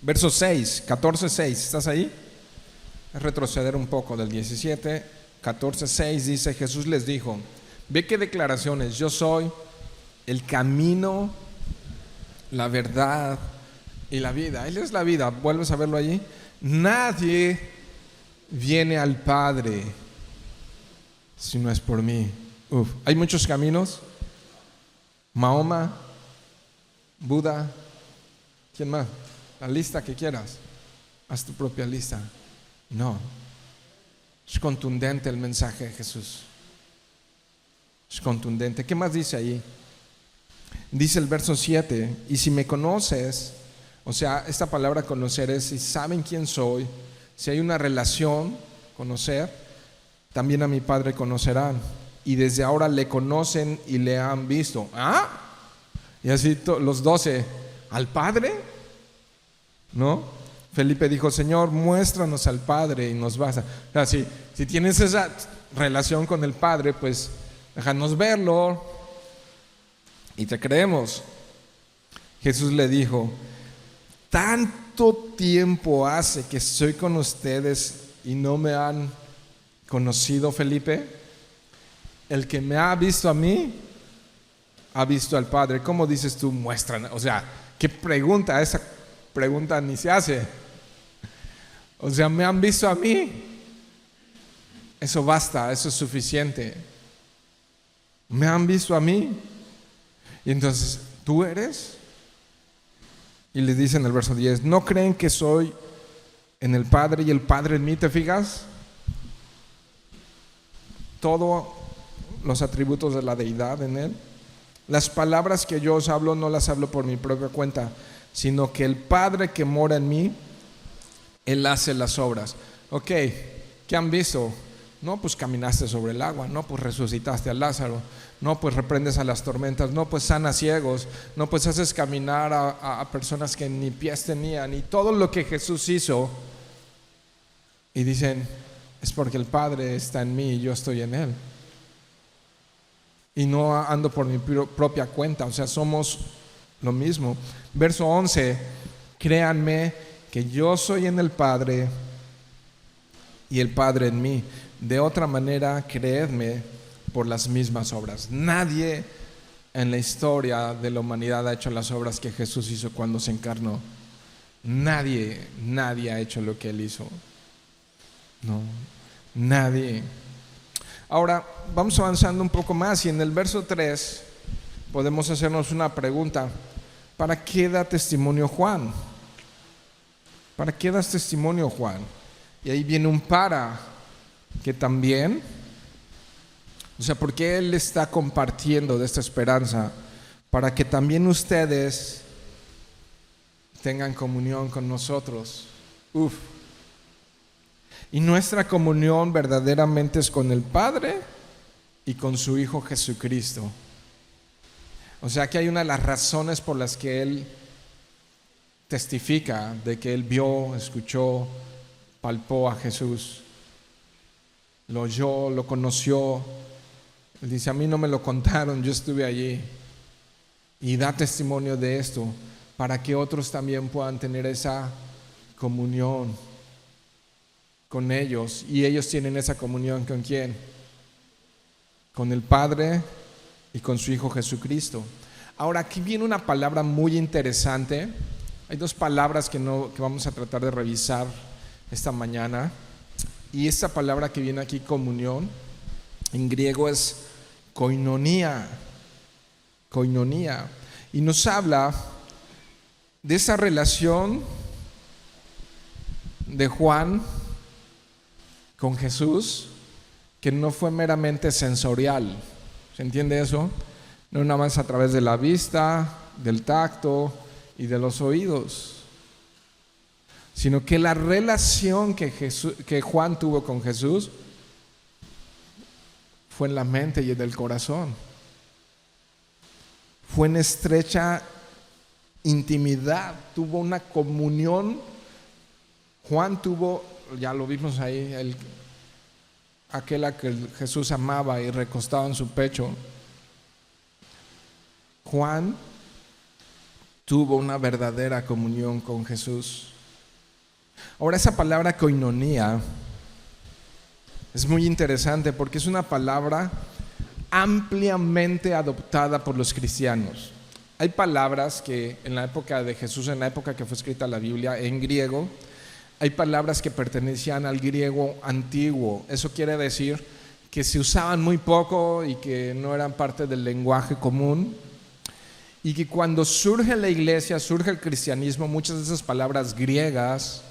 Verso 6, 14, 6, ¿estás ahí? Retroceder un poco del 17, 14, 6 dice, Jesús les dijo, ve qué declaraciones, yo soy el camino, la verdad y la vida. Él es la vida, vuelves a verlo allí. Nadie viene al Padre si no es por mí. Hay muchos caminos. Mahoma, Buda, ¿quién más? La lista que quieras, haz tu propia lista. No, es contundente el mensaje de Jesús, es contundente. ¿Qué más dice ahí? Dice el verso 7, y si me conoces, o sea, esta palabra conocer es si saben quién soy, si hay una relación, conocer, también a mi Padre conocerán, y desde ahora le conocen y le han visto. Y así los 12, ¿al Padre? ¿No? Felipe dijo, Señor, muéstranos al Padre y nos basta. O sea, si tienes esa relación con el Padre, pues déjanos verlo y te creemos. Jesús le dijo, tanto tiempo hace que estoy con ustedes y no me han conocido, Felipe. El que me ha visto a mí, ha visto al Padre. ¿Cómo dices tú, muéstranos? O sea, ¿qué pregunta? Esa pregunta ni se hace. O sea, me han visto a mí. Eso basta, eso es suficiente. Me han visto a mí. Y entonces, ¿tú eres? Y les dice en el verso 10, ¿no creen que soy en el Padre y el Padre en mí? ¿Te fijas? Todos los atributos de la deidad en él. Las palabras que yo os hablo no las hablo por mi propia cuenta, sino que el Padre que mora en mí, Él hace las obras. Ok, ¿qué han visto? No, pues caminaste sobre el agua. No, pues resucitaste a Lázaro. No, pues reprendes a las tormentas. No, pues sanas ciegos. No, pues haces caminar a personas que ni pies tenían. Y todo lo que Jesús hizo. Y dicen, es porque el Padre está en mí y yo estoy en Él. Y no ando por mi propia cuenta. O sea, somos lo mismo. Verso 11, créanme que yo soy en el Padre y el Padre en mí. De otra manera, creedme por las mismas obras. Nadie en la historia de la humanidad ha hecho las obras que Jesús hizo cuando se encarnó. Nadie ha hecho lo que Él hizo. No, nadie. Ahora, vamos avanzando un poco más y en el verso 3 podemos hacernos una pregunta. ¿Para qué da testimonio Juan? ¿Para qué das testimonio, Juan? Y ahí viene un para, que también, O sea, porque Él está compartiendo de esta esperanza para que también ustedes tengan comunión con nosotros. Uf. Y nuestra comunión verdaderamente es con el Padre y con su Hijo Jesucristo. O sea que hay una de las razones por las que Él testifica de que Él vio, escuchó, palpó a Jesús, lo oyó, lo conoció. Él dice, a mí no me lo contaron, yo estuve allí. Y da testimonio de esto para que otros también puedan tener esa comunión con ellos. Y ellos tienen esa comunión ¿con quién? Con el Padre y con su Hijo Jesucristo. Ahora aquí viene una palabra muy interesante. Hay dos palabras que vamos a tratar de revisar esta mañana. Y esta palabra que viene aquí, comunión, en griego es koinonia. Koinonia. Y nos habla de esa relación de Juan con Jesús, que no fue meramente sensorial. ¿Se entiende eso? No nada más a través de la vista, del tacto y de los oídos, sino que la relación que Juan tuvo con Jesús fue en la mente y en el corazón. Fue en estrecha intimidad, tuvo una comunión. Juan tuvo, ya lo vimos ahí, aquel a que Jesús amaba y recostado en su pecho. Juan tuvo una verdadera comunión con Jesús. Ahora, esa palabra koinonia es muy interesante porque es una palabra ampliamente adoptada por los cristianos. Hay palabras que en la época de Jesús, en la época que fue escrita la Biblia, en griego, hay palabras que pertenecían al griego antiguo. Eso quiere decir que se usaban muy poco y que no eran parte del lenguaje común. Y que cuando surge la iglesia, surge el cristianismo, muchas de esas palabras griegas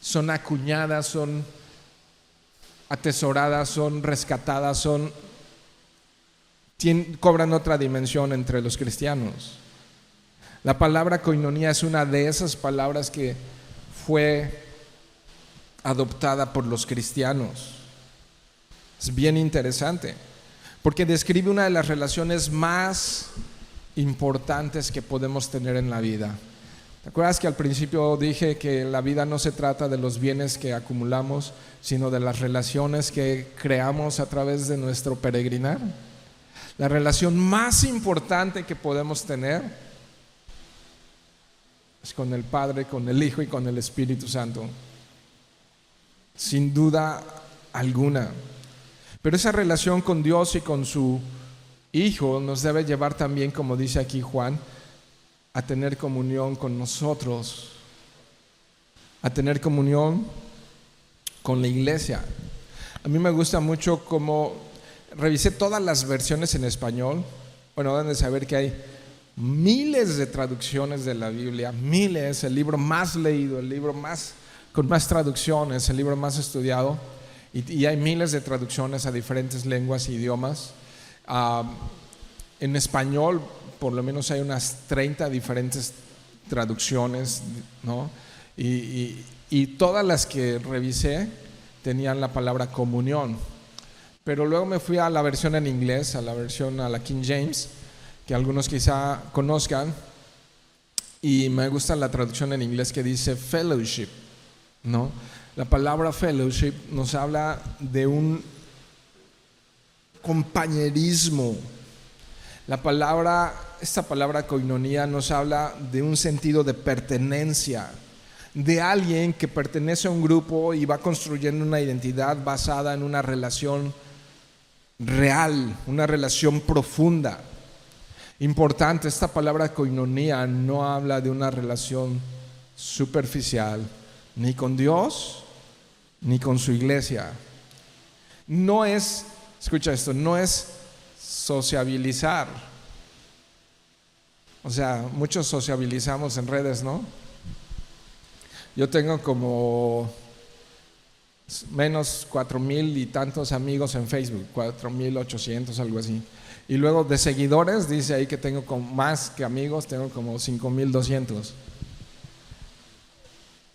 son acuñadas, son atesoradas, son rescatadas, cobran otra dimensión entre los cristianos. La palabra koinonia es una de esas palabras que fue adoptada por los cristianos. Es bien interesante porque describe una de las relaciones más importantes que podemos tener en la vida. ¿Te acuerdas que al principio dije que la vida no se trata de los bienes que acumulamos, sino de las relaciones que creamos a través de nuestro peregrinar? La relación más importante que podemos tener es con el Padre, con el Hijo y con el Espíritu Santo, sin duda alguna. Pero esa relación con Dios y con su Hijo nos debe llevar también, como dice aquí Juan, a tener comunión con nosotros, a tener comunión con la iglesia. A mí me gusta mucho cómo revisé todas las versiones en español. Bueno, deben de saber que hay miles de traducciones de la Biblia, miles, el libro más leído, el libro con más traducciones, el libro más estudiado, y hay miles de traducciones a diferentes lenguas e idiomas. En español por lo menos hay unas 30 diferentes traducciones, ¿no? Y todas las que revisé tenían la palabra comunión. Pero luego me fui a la versión en inglés, a la King James, que algunos quizá conozcan, y me gusta la traducción en inglés que dice fellowship, ¿no? La palabra fellowship nos habla de un compañerismo. Esta palabra koinonia nos habla de un sentido de pertenencia, de alguien que pertenece a un grupo y va construyendo una identidad basada en una relación real, una relación profunda. Importante, esta palabra koinonia no habla de una relación superficial, ni con Dios, ni con su iglesia. No es, escucha esto, no es sociabilizar. O sea, muchos sociabilizamos en redes, ¿no? Yo tengo como Menos 4,000 y tantos amigos en Facebook, 4,800, algo así. Y luego de seguidores, dice ahí que tengo más que amigos, tengo como 5,200.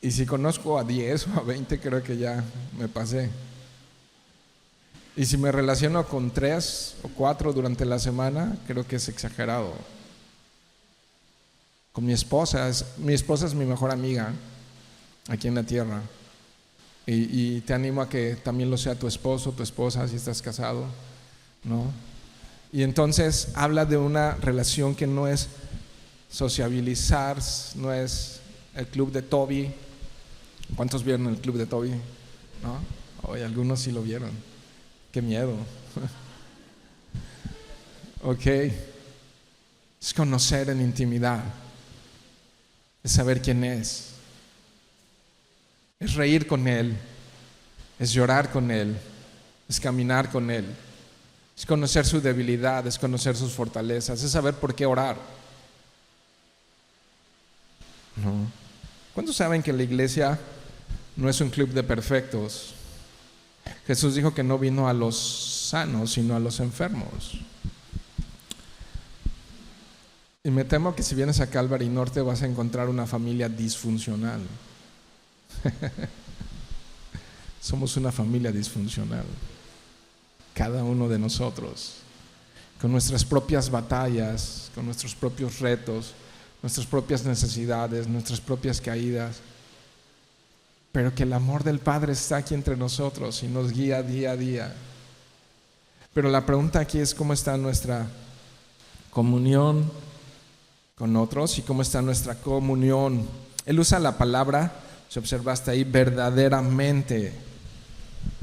Y si conozco a 10 o a 20, creo que ya me pasé. Y si me relaciono con 3 o 4 durante la semana, creo que es exagerado. Con mi esposa es mi mejor amiga aquí en la tierra. Y te animo a que también lo sea tu esposo, tu esposa, si estás casado, ¿no? Y entonces habla de una relación que no es sociabilizar, no es el club de Toby. ¿Cuántos vieron el club de Toby? ¿No? Hoy algunos sí lo vieron. Qué miedo. Ok. Es conocer en intimidad. Es saber quién es. Es reír con Él. Es llorar con Él. Es caminar con Él. Es conocer su debilidad. Es conocer sus fortalezas. Es saber por qué orar. ¿No? ¿Cuántos saben que la iglesia no es un club de perfectos? Jesús dijo que no vino a los sanos, sino a los enfermos. Y me temo que si vienes a Calvary Norte vas a encontrar una familia disfuncional. Somos una familia disfuncional, cada uno de nosotros, con nuestras propias batallas, con nuestros propios retos, nuestras propias necesidades, nuestras propias caídas, pero que el amor del Padre está aquí entre nosotros y nos guía día a día. Pero la pregunta aquí es cómo está nuestra comunión con otros y cómo está nuestra comunión. Él usa la palabra, si observaste ahí, verdaderamente,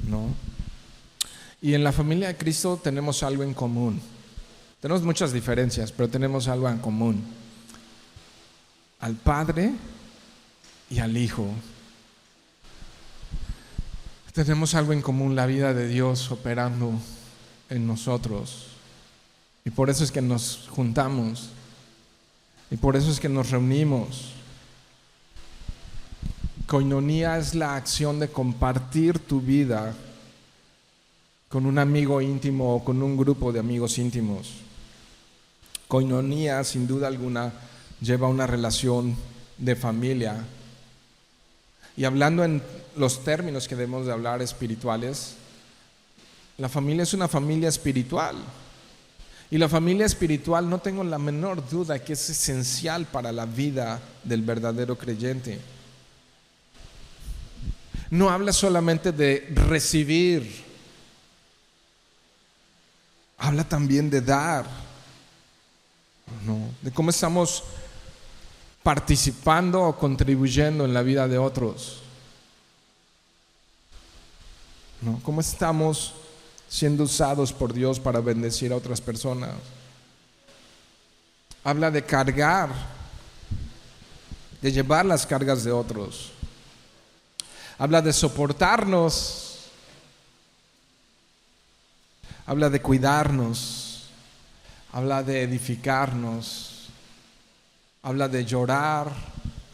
¿no? Y en la familia de Cristo tenemos algo en común. Tenemos muchas diferencias, pero tenemos algo en común: al Padre y al Hijo. Tenemos algo en común, la vida de Dios operando en nosotros. Y por eso es que nos juntamos. Y por eso es que nos reunimos. Koinonía es la acción de compartir tu vida con un amigo íntimo o con un grupo de amigos íntimos. Koinonía, sin duda alguna, lleva una relación de familia. Y hablando en los términos que debemos de hablar espirituales, la familia es una familia espiritual. Y la familia espiritual, no tengo la menor duda que es esencial para la vida del verdadero creyente. No habla solamente de recibir, habla también de dar, ¿no? De cómo estamos participando o contribuyendo en la vida de otros, ¿no? Cómo estamos siendo usados por Dios para bendecir a otras personas. Habla de cargar, de llevar las cargas de otros. Habla de soportarnos. Habla de cuidarnos. Habla de edificarnos. Habla de llorar.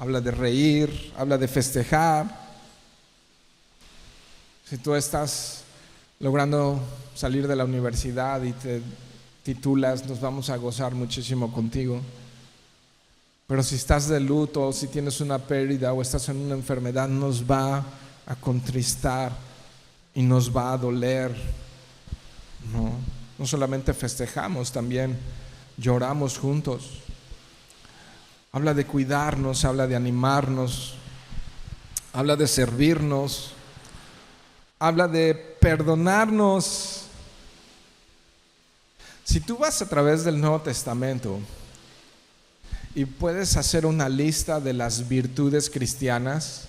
Habla de reír. Habla de festejar. Si tú estás logrando salir de la universidad y te titulas, nos vamos a gozar muchísimo contigo. Pero si estás de luto, si tienes una pérdida o estás en una enfermedad, nos va a contristar y nos va a doler. No solamente festejamos, también lloramos juntos. Habla de cuidarnos, habla de animarnos, habla de servirnos, habla de perdonarnos. Si tú vas a través del Nuevo Testamento y puedes hacer una lista de las virtudes cristianas,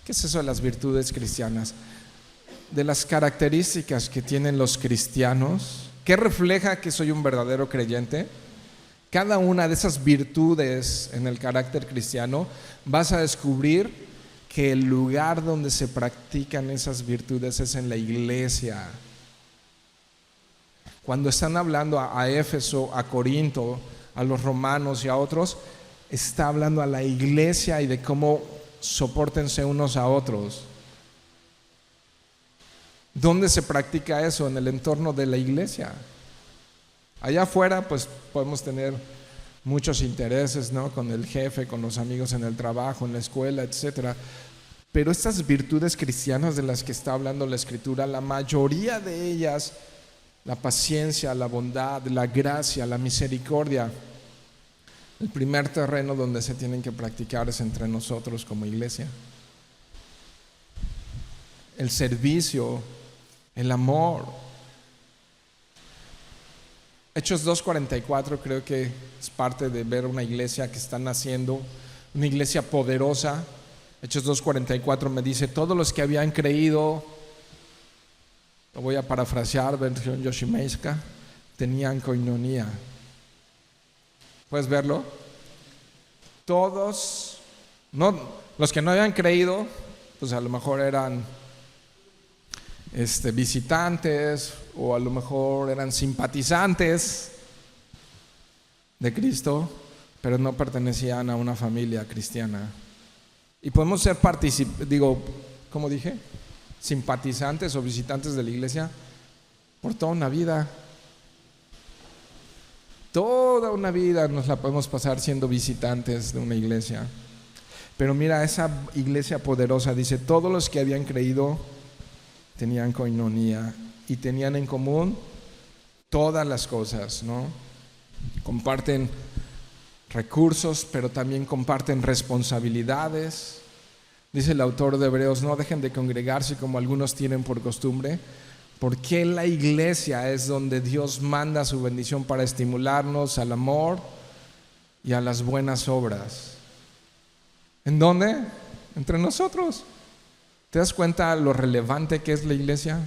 ¿qué es eso de las virtudes cristianas? De las características que tienen los cristianos, ¿qué refleja que soy un verdadero creyente? Cada una de esas virtudes en el carácter cristiano, vas a descubrir que el lugar donde se practican esas virtudes es en la iglesia. Cuando están hablando a Éfeso, a Corinto, a los romanos y a otros, está hablando a la iglesia y de cómo sopórtense unos a otros. ¿Dónde se practica eso? En el entorno de la iglesia. Allá afuera pues podemos tener muchos intereses, ¿no? Con el jefe, con los amigos en el trabajo, en la escuela, etcétera. Pero estas virtudes cristianas de las que está hablando la Escritura, la mayoría de ellas, la paciencia, la bondad, la gracia, la misericordia, el primer terreno donde se tienen que practicar es entre nosotros como iglesia. El servicio, el amor. Hechos 2:44 creo que es parte de ver una iglesia que está naciendo, una iglesia poderosa. Hechos 2:44 me dice: todos los que habían creído, lo voy a parafrasear, versión Yoshimeiska, tenían koinonía. ¿Puedes verlo? Todos, no, los que no habían creído, pues a lo mejor eran visitantes, o a lo mejor eran simpatizantes de Cristo, pero no pertenecían a una familia cristiana. Y podemos ser ¿cómo dije? Simpatizantes o visitantes de la iglesia por toda una vida. Toda una vida nos la podemos pasar siendo visitantes de una iglesia. Pero mira, esa iglesia poderosa dice: todos los que habían creído tenían koinonía y tenían en común todas las cosas, ¿no? Comparten recursos, pero también comparten responsabilidades. Dice el autor de Hebreos: no dejen de congregarse como algunos tienen por costumbre, porque la iglesia es donde Dios manda su bendición para estimularnos al amor y a las buenas obras. ¿En dónde? Entre nosotros. ¿Te das cuenta lo relevante que es la iglesia?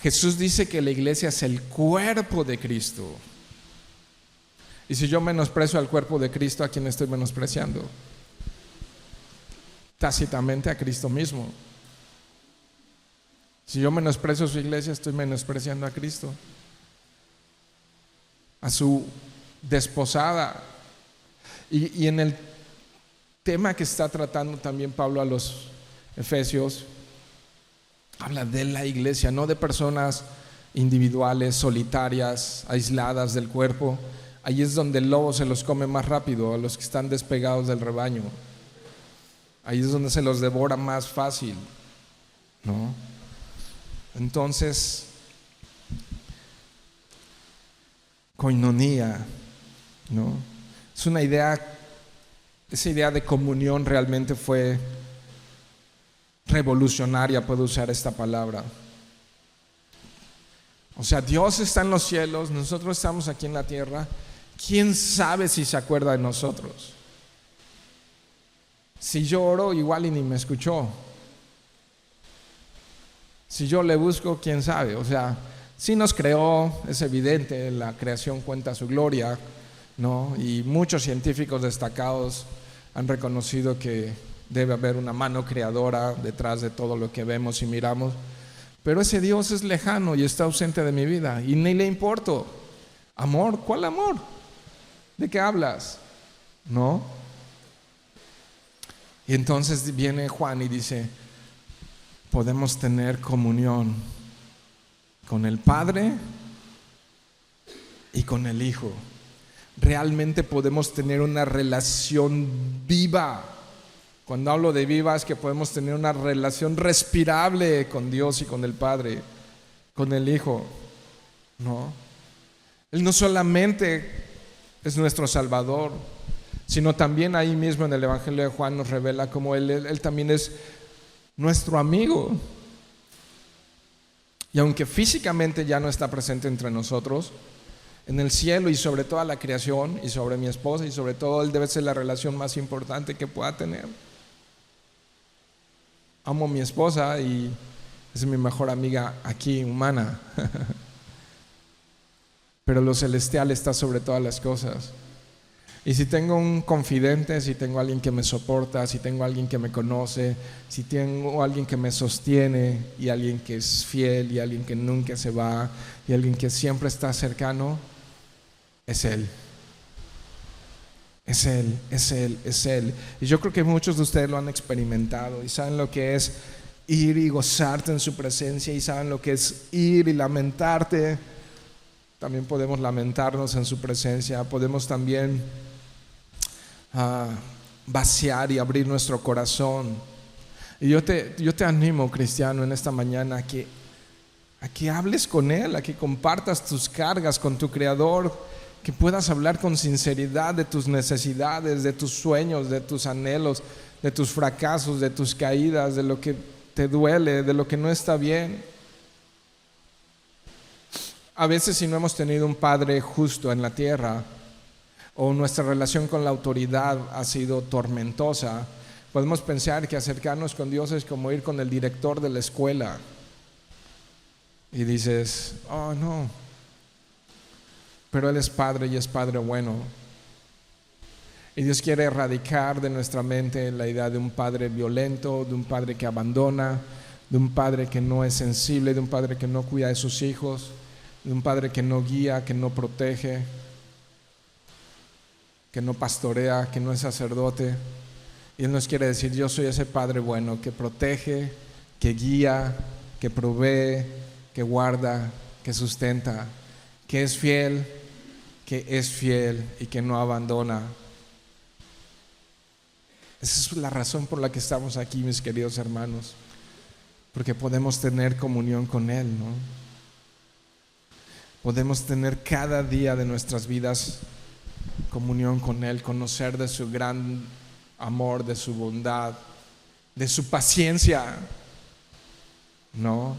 Jesús dice que la iglesia es el cuerpo de Cristo. Y si yo menosprecio al cuerpo de Cristo, ¿a quién estoy menospreciando? Tácitamente a Cristo mismo. Si yo menosprecio su iglesia, estoy menospreciando a Cristo, a su desposada. Y en el tema que está tratando también Pablo a los Efesios, habla de la iglesia, no de personas individuales, solitarias, aisladas del cuerpo. Ahí es donde el lobo se los come más rápido, a los que están despegados del rebaño. Ahí es donde se los devora más fácil, ¿no? Entonces, koinonía, ¿no? Es una idea, esa idea de comunión realmente fue revolucionaria, puedo usar esta palabra. O sea, Dios está en los cielos, nosotros estamos aquí en la tierra. ¿Quién sabe si se acuerda de nosotros? Si yo oro, igual y ni me escuchó. Si yo le busco, quién sabe. O sea, sí nos creó, es evidente, la creación cuenta su gloria, ¿no? Y muchos científicos destacados han reconocido que debe haber una mano creadora detrás de todo lo que vemos y miramos. Pero ese Dios es lejano y está ausente de mi vida y ni le importo. ¿Amor? ¿Cuál amor? ¿De qué hablas? ¿No? Y entonces viene Juan y dice: podemos tener comunión con el Padre y con el Hijo. Realmente podemos tener una relación viva. Cuando hablo de viva es que podemos tener una relación respirable con Dios y con el Padre, con el Hijo, ¿no? Él no solamente es nuestro Salvador, sino también ahí mismo en el Evangelio de Juan nos revela cómo Él también es nuestro amigo. Y aunque físicamente ya no está presente entre nosotros, en el cielo y sobre toda la creación y sobre mi esposa y sobre todo Él debe ser la relación más importante que pueda tener. Amo a mi esposa y es mi mejor amiga aquí, humana. Pero lo celestial está sobre todas las cosas. Y si tengo un confidente, si tengo alguien que me soporta, si tengo alguien que me conoce, si tengo alguien que me sostiene y alguien que es fiel y alguien que nunca se va y alguien que siempre está cercano, es Él. Es Él, es Él, es Él. Y yo creo que muchos de ustedes lo han experimentado y saben lo que es ir y gozarte en su presencia, y saben lo que es ir y lamentarte. También podemos lamentarnos en su presencia. Podemos también vaciar y abrir nuestro corazón. Y yo te animo, cristiano, en esta mañana a que hables con Él, a que compartas tus cargas con tu Creador, que puedas hablar con sinceridad de tus necesidades, de tus sueños, de tus anhelos, de tus fracasos, de tus caídas, de lo que te duele, de lo que no está bien. A veces, si no hemos tenido un padre justo en la tierra, o nuestra relación con la autoridad ha sido tormentosa, podemos pensar que acercarnos con Dios es como ir con el director de la escuela. Y dices, oh no, pero Él es Padre y es Padre bueno. Y Dios quiere erradicar de nuestra mente la idea de un padre violento, de un padre que abandona, de un padre que no es sensible, de un padre que no cuida de sus hijos, de un padre que no guía, que no protege, que no pastorea, que no es sacerdote. Y Él nos quiere decir, yo soy ese Padre bueno que protege, que guía, que provee, que guarda, que sustenta, que es fiel y que no abandona. Esa es la razón por la que estamos aquí, mis queridos hermanos, porque podemos tener comunión con Él, ¿no? Podemos tener cada día de nuestras vidas comunión con Él, conocer de su gran amor, de su bondad, de su paciencia, ¿no?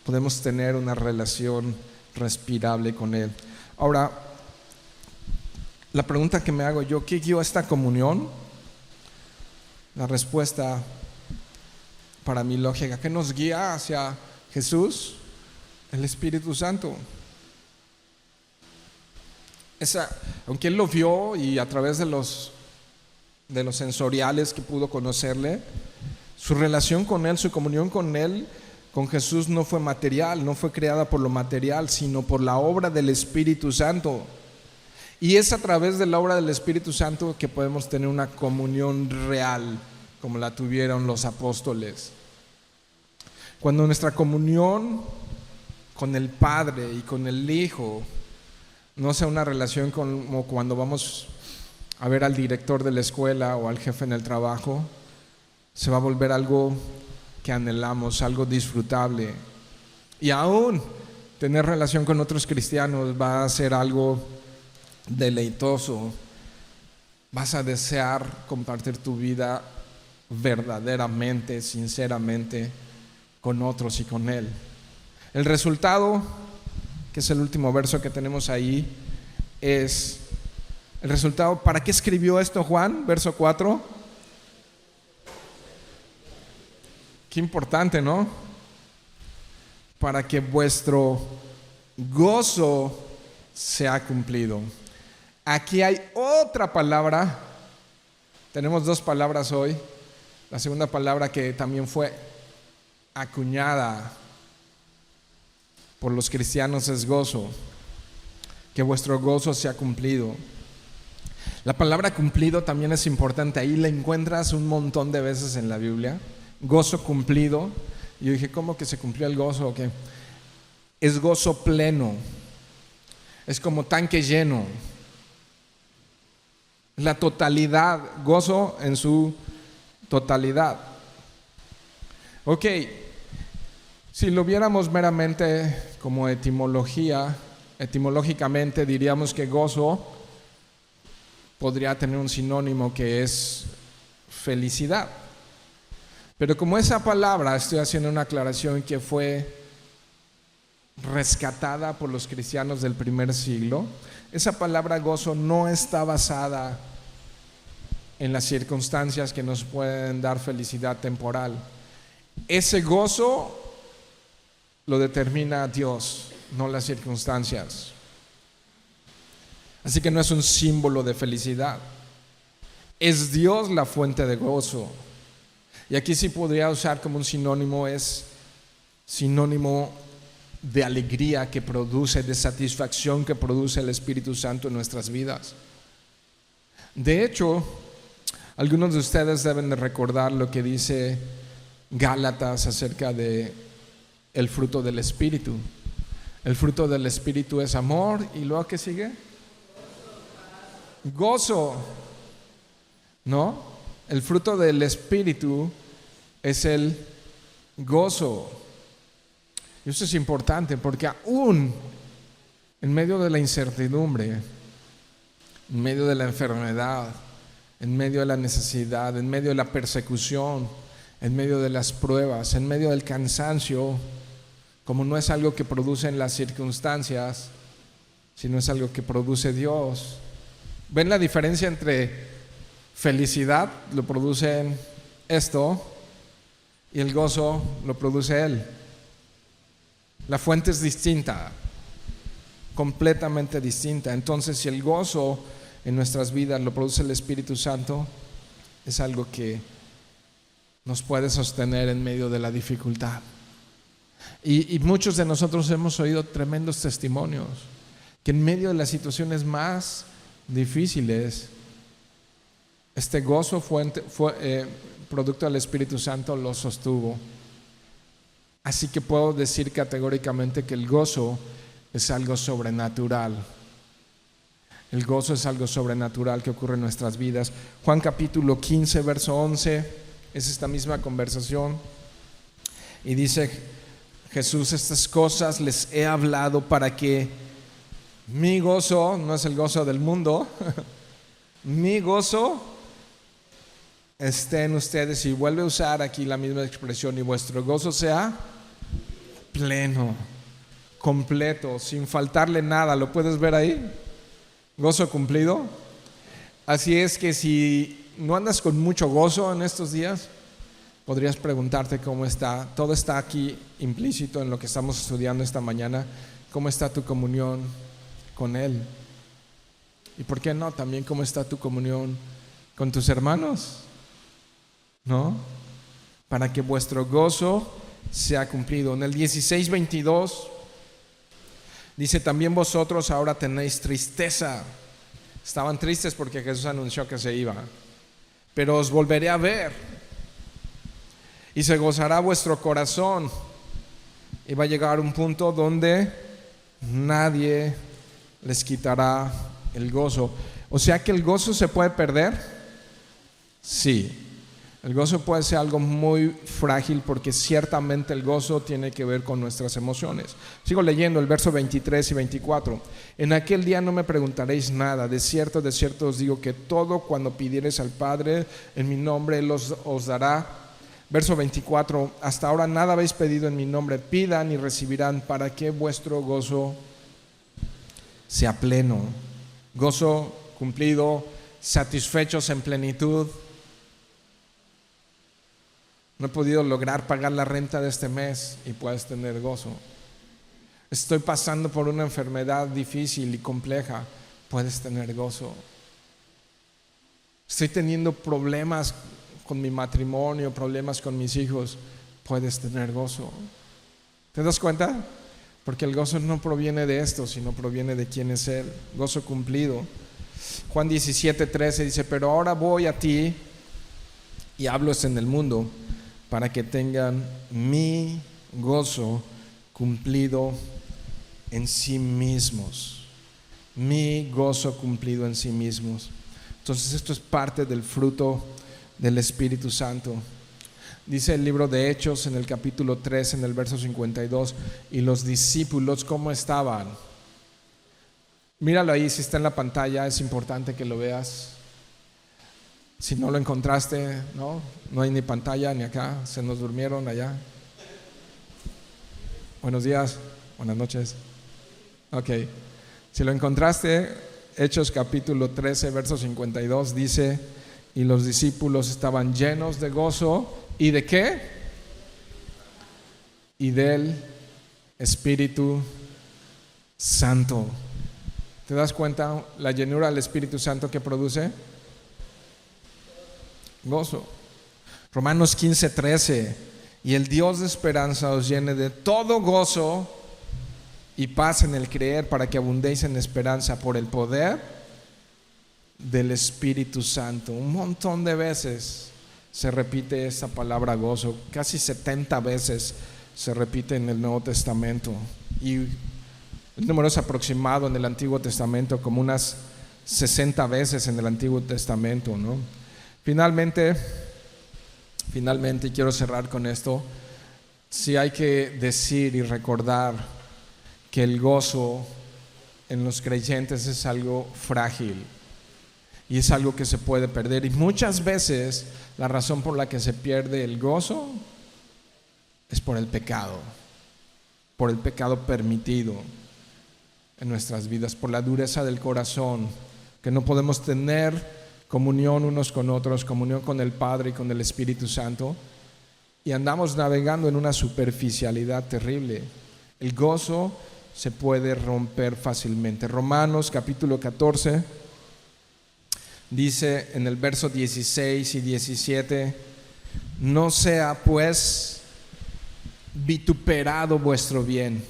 Podemos tener una relación respirable con Él. Ahora, la pregunta que me hago yo, ¿qué guió esta comunión? La respuesta, para mi lógica, ¿qué nos guía hacia Jesús? El Espíritu Santo. Aunque Él lo vio y a través de los sensoriales que pudo conocerle, su relación con Él, su comunión con Él, con Jesús, no fue material, no fue creada por lo material, sino por la obra del Espíritu Santo. Y es a través de la obra del Espíritu Santo que podemos tener una comunión real, como la tuvieron los apóstoles. Cuando nuestra comunión con el Padre y con el Hijo no sea una relación como cuando vamos a ver al director de la escuela o al jefe en el trabajo, se va a volver algo que anhelamos, algo disfrutable. Y aún tener relación con otros cristianos va a ser algo deleitoso. Vas a desear compartir tu vida verdaderamente, sinceramente con otros y con Él. El resultado, que es el último verso que tenemos ahí, es el resultado. ¿Para qué escribió esto Juan? Verso 4. Qué importante, ¿no? Para que vuestro gozo sea cumplido. Aquí hay otra palabra. Tenemos dos palabras hoy. La segunda palabra que también fue acuñada por los cristianos es gozo. Que vuestro gozo sea cumplido. La palabra cumplido también es importante. Ahí la encuentras un montón de veces en la Biblia. Gozo cumplido. Y yo dije, ¿cómo que se cumplió el gozo? ¿O qué? Es gozo pleno. Es como tanque lleno. La totalidad, gozo en su totalidad. Ok, si lo viéramos meramente como etimológicamente diríamos que gozo podría tener un sinónimo que es felicidad. Pero como esa palabra, estoy haciendo una aclaración, que fue rescatada por los cristianos del primer siglo, esa palabra gozo no está basada en las circunstancias que nos pueden dar felicidad temporal. Ese gozo lo determina Dios, no las circunstancias. Así que no es un símbolo de felicidad, es Dios la fuente de gozo. Y aquí sí podría usar como un sinónimo, es sinónimo de alegría que produce, de satisfacción que produce el Espíritu Santo en nuestras vidas. De hecho, algunos de ustedes deben de recordar lo que dice Gálatas acerca de el fruto del Espíritu. El fruto del Espíritu es amor, y luego ¿qué sigue? Gozo, ¿no? El fruto del Espíritu es el gozo. Y eso es importante porque aún en medio de la incertidumbre, en medio de la enfermedad, en medio de la necesidad, en medio de la persecución, en medio de las pruebas, en medio del cansancio, como no es algo que producen las circunstancias, sino es algo que produce Dios. ¿Ven la diferencia entre felicidad lo produce esto y el gozo lo produce Él? La fuente es distinta, completamente distinta. Entonces, si el gozo en nuestras vidas lo produce el Espíritu Santo, es algo que nos puede sostener en medio de la dificultad. Y muchos de nosotros hemos oído tremendos testimonios que en medio de las situaciones más difíciles, este gozo producto del Espíritu Santo lo sostuvo. Así que puedo decir categóricamente que el gozo es algo sobrenatural. El gozo es algo sobrenatural que ocurre en nuestras vidas. Juan capítulo 15, verso 11, es esta misma conversación. Y dice Jesús: estas cosas les he hablado para que mi gozo, no es el gozo del mundo, mi gozo esté en ustedes. Y vuelve a usar aquí la misma expresión: y vuestro gozo sea pleno, completo, sin faltarle nada. ¿Lo puedes ver ahí? Gozo cumplido. Así es que si no andas con mucho gozo en estos días, podrías preguntarte cómo está. Todo está aquí implícito en lo que estamos estudiando esta mañana. ¿Cómo está tu comunión con Él? Y por qué no, también cómo está tu comunión con tus hermanos, ¿no? Para que vuestro gozo sea cumplido. En el 16:22 dice: también vosotros ahora tenéis tristeza. Estaban tristes porque Jesús anunció que se iba. Pero os volveré a ver y se gozará vuestro corazón. Y va a llegar un punto donde nadie les quitará el gozo. O sea que el gozo se puede perder. Sí, el gozo puede ser algo muy frágil, porque ciertamente el gozo tiene que ver con nuestras emociones. Sigo leyendo el verso 23 y 24. En aquel día no me preguntaréis nada. De cierto os digo que todo cuando pidiereis al Padre en mi nombre, Él os dará. Verso 24: hasta ahora nada habéis pedido en mi nombre. Pidan y recibirán, para que vuestro gozo sea pleno. Gozo cumplido, satisfechos en plenitud. No he podido lograr pagar la renta de este mes y puedes tener gozo. Estoy pasando por una enfermedad difícil y compleja, puedes tener gozo. Estoy teniendo problemas con mi matrimonio, problemas con mis hijos, puedes tener gozo. ¿Te das cuenta? Porque el gozo no proviene de esto, sino proviene de quién es Él. Gozo cumplido. Juan 17:13 dice: pero ahora voy a ti y hablo en el mundo, para que tengan mi gozo cumplido en sí mismos. Mi gozo cumplido en sí mismos. Entonces esto es parte del fruto del Espíritu Santo. Dice el libro de Hechos en el capítulo 3, en el verso 52: y los discípulos, ¿cómo estaban? Míralo ahí, si está en la pantalla, es importante que lo veas. Si no lo encontraste, no hay ni pantalla ni acá, se nos durmieron allá. Buenos días, buenas noches. Ok, si lo encontraste, Hechos capítulo 13, verso 52 dice: y los discípulos estaban llenos de gozo. ¿Y de qué? Y del Espíritu Santo. ¿Te das cuenta la llenura del Espíritu Santo que produce? Gozo. Romanos 15:13: y el Dios de esperanza os llene de todo gozo y paz en el creer, para que abundéis en esperanza por el poder del Espíritu Santo. Un montón de veces se repite esta palabra gozo. Casi 70 veces se repite en el Nuevo Testamento. Y el número es aproximado en el Antiguo Testamento, como unas 60 veces en el Antiguo Testamento, ¿no? Finalmente, y quiero cerrar con esto, sí hay que decir y recordar que el gozo en los creyentes es algo frágil y es algo que se puede perder. Y muchas veces la razón por la que se pierde el gozo es por el pecado permitido en nuestras vidas, por la dureza del corazón, que no podemos tener comunión unos con otros, comunión con el Padre y con el Espíritu Santo, y andamos navegando en una superficialidad terrible. El gozo se puede romper fácilmente. Romanos capítulo 14 dice en el verso 16 y 17: no sea pues vituperado vuestro bien,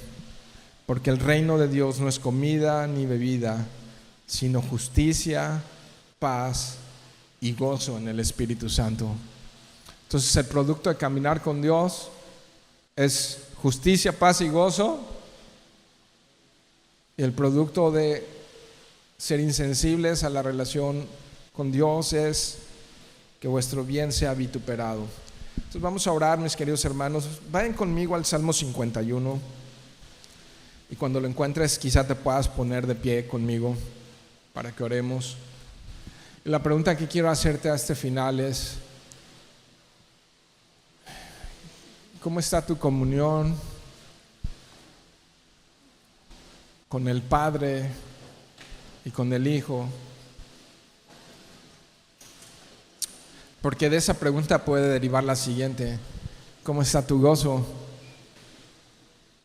porque el reino de Dios no es comida ni bebida, sino justicia, paz y gozo en el Espíritu Santo. Entonces el producto de caminar con Dios es justicia, paz y gozo, y el producto de ser insensibles a la relación con Dios es que vuestro bien sea vituperado. Entonces vamos a orar, mis queridos hermanos. Vayan conmigo al Salmo 51, y cuando lo encuentres quizá te puedas poner de pie conmigo para que oremos. Y la pregunta que quiero hacerte a este final es: ¿cómo está tu comunión con el Padre y con el Hijo? Porque de esa pregunta puede derivar la siguiente: ¿cómo está tu gozo?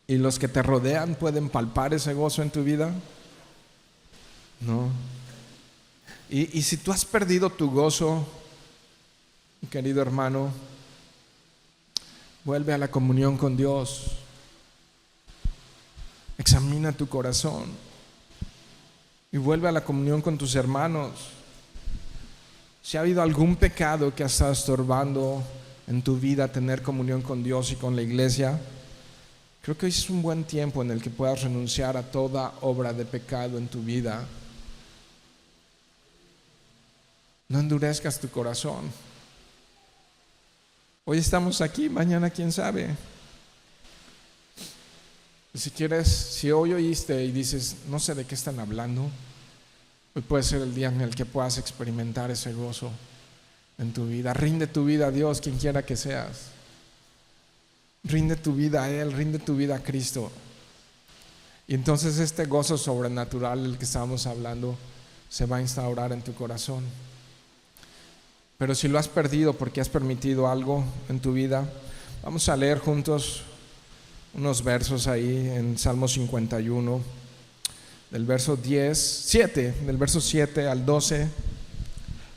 ¿Y los que te rodean pueden palpar ese gozo en tu vida? No. Y si tú has perdido tu gozo, querido hermano, vuelve a la comunión con Dios. Examina tu corazón y vuelve a la comunión con tus hermanos. Si ha habido algún pecado que ha estado estorbando en tu vida tener comunión con Dios y con la iglesia, creo que hoy es un buen tiempo en el que puedas renunciar a toda obra de pecado en tu vida. No endurezcas tu corazón. Hoy estamos aquí, mañana quién sabe. Y si quieres, si hoy oíste y dices, no sé de qué están hablando, hoy puede ser el día en el que puedas experimentar ese gozo en tu vida. Rinde tu vida a Dios, quien quiera que seas. Rinde tu vida a Él, rinde tu vida a Cristo. Y entonces este gozo sobrenatural del que estábamos hablando se va a instaurar en tu corazón. Pero si lo has perdido porque has permitido algo en tu vida, vamos a leer juntos unos versos ahí en Salmo 51, del verso 7 al 12.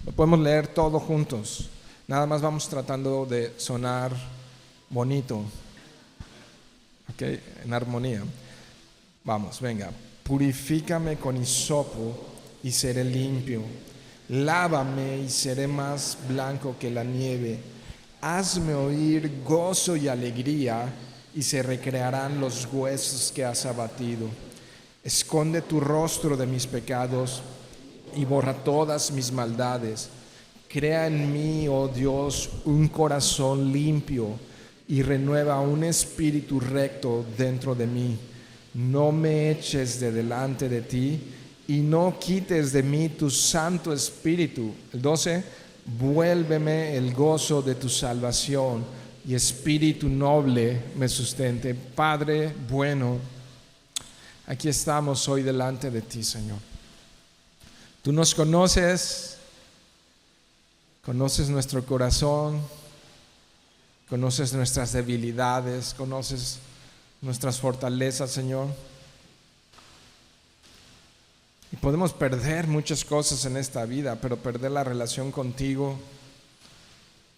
Lo podemos leer todo juntos. Nada más vamos tratando de sonar bonito, ¿ok? En armonía. Vamos, venga. Purifícame con hisopo y seré limpio. Lávame y seré más blanco que la nieve. Hazme oír gozo y alegría, y se recrearán los huesos que has abatido. Esconde tu rostro de mis pecados y borra todas mis maldades. Crea en mí, oh Dios, un corazón limpio, y renueva un espíritu recto dentro de mí. No me eches de delante de ti, y no quites de mí tu Santo Espíritu. El 12, vuélveme el gozo de tu salvación, y espíritu noble me sustente. Padre bueno, aquí estamos hoy delante de ti, Señor. Tú nos conoces nuestro corazón, conoces nuestras debilidades, conoces nuestras fortalezas, Señor. Y podemos perder muchas cosas en esta vida, pero perder la relación contigo,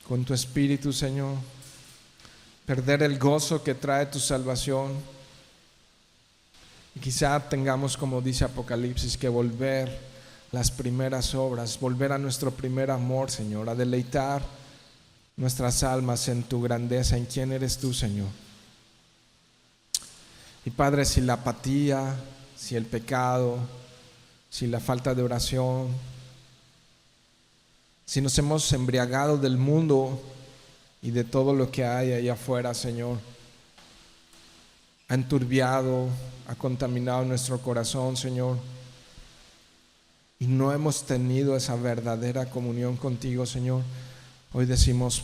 con tu Espíritu, Señor. Perder el gozo que trae tu salvación. Y quizá tengamos, como dice Apocalipsis, que volver las primeras obras, volver a nuestro primer amor, Señor, a deleitar nuestras almas en tu grandeza, en quién eres tú, Señor. Y Padre, si la apatía, si el pecado, si la falta de oración, si nos hemos embriagado del mundo y de todo lo que hay allá afuera, Señor, ha enturbiado, ha contaminado nuestro corazón, Señor, y no hemos tenido esa verdadera comunión contigo, Señor, hoy decimos,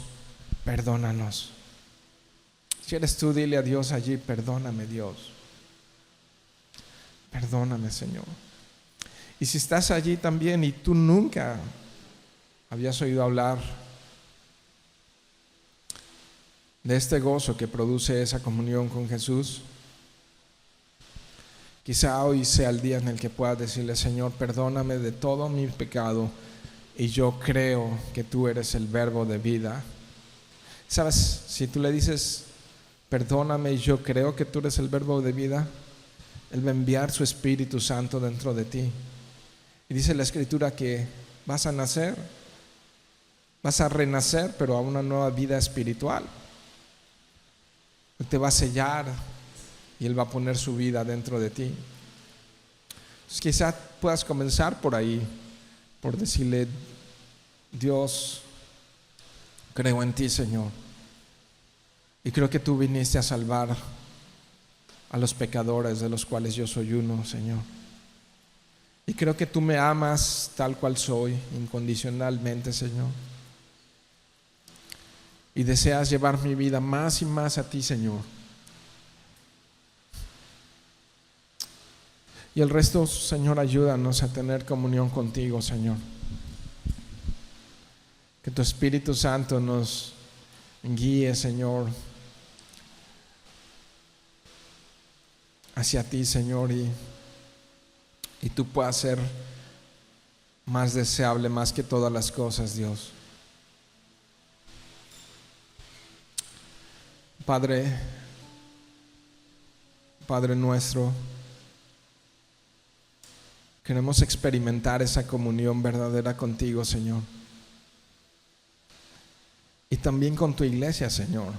perdónanos. Si eres tú, dile a Dios allí, perdóname, Dios. Perdóname, Señor. Y si estás allí también y tú nunca habías oído hablar de este gozo que produce esa comunión con Jesús, quizá hoy sea el día en el que puedas decirle, Señor, perdóname de todo mi pecado y yo creo que tú eres el verbo de vida. ¿Sabes? Si tú le dices, perdóname y yo creo que tú eres el verbo de vida, Él va a enviar su Espíritu Santo dentro de ti. Y dice la Escritura que vas a nacer, vas a renacer, pero a una nueva vida espiritual. Él te va a sellar y Él va a poner su vida dentro de ti. Entonces, quizás puedas comenzar por ahí, por decirle, Dios, creo en ti, Señor, y creo que tú viniste a salvar a los pecadores, de los cuales yo soy uno, Señor. Y creo que tú me amas tal cual soy, incondicionalmente, Señor. Y deseas llevar mi vida más y más a ti, Señor. Y el resto, Señor, ayúdanos a tener comunión contigo, Señor. Que tu Espíritu Santo nos guíe, Señor, hacia ti, Señor, y tú puedas ser más deseable, más que todas las cosas, Dios. Padre nuestro, queremos experimentar esa comunión verdadera contigo, Señor, y también con tu iglesia, Señor,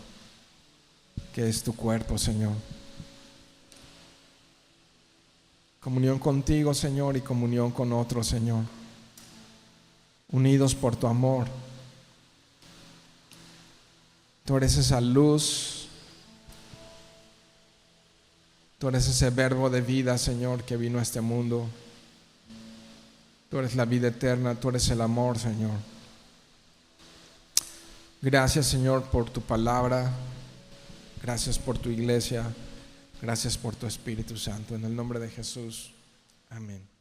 que es tu cuerpo, Señor. Comunión contigo, Señor, y comunión con otros, Señor, unidos por tu amor. Tú eres esa luz, tú eres ese verbo de vida, Señor, que vino a este mundo. Tú eres la vida eterna, tú eres el amor, Señor. Gracias, Señor, por tu palabra. Gracias por tu iglesia. Gracias por tu Espíritu Santo. En el nombre de Jesús. Amén.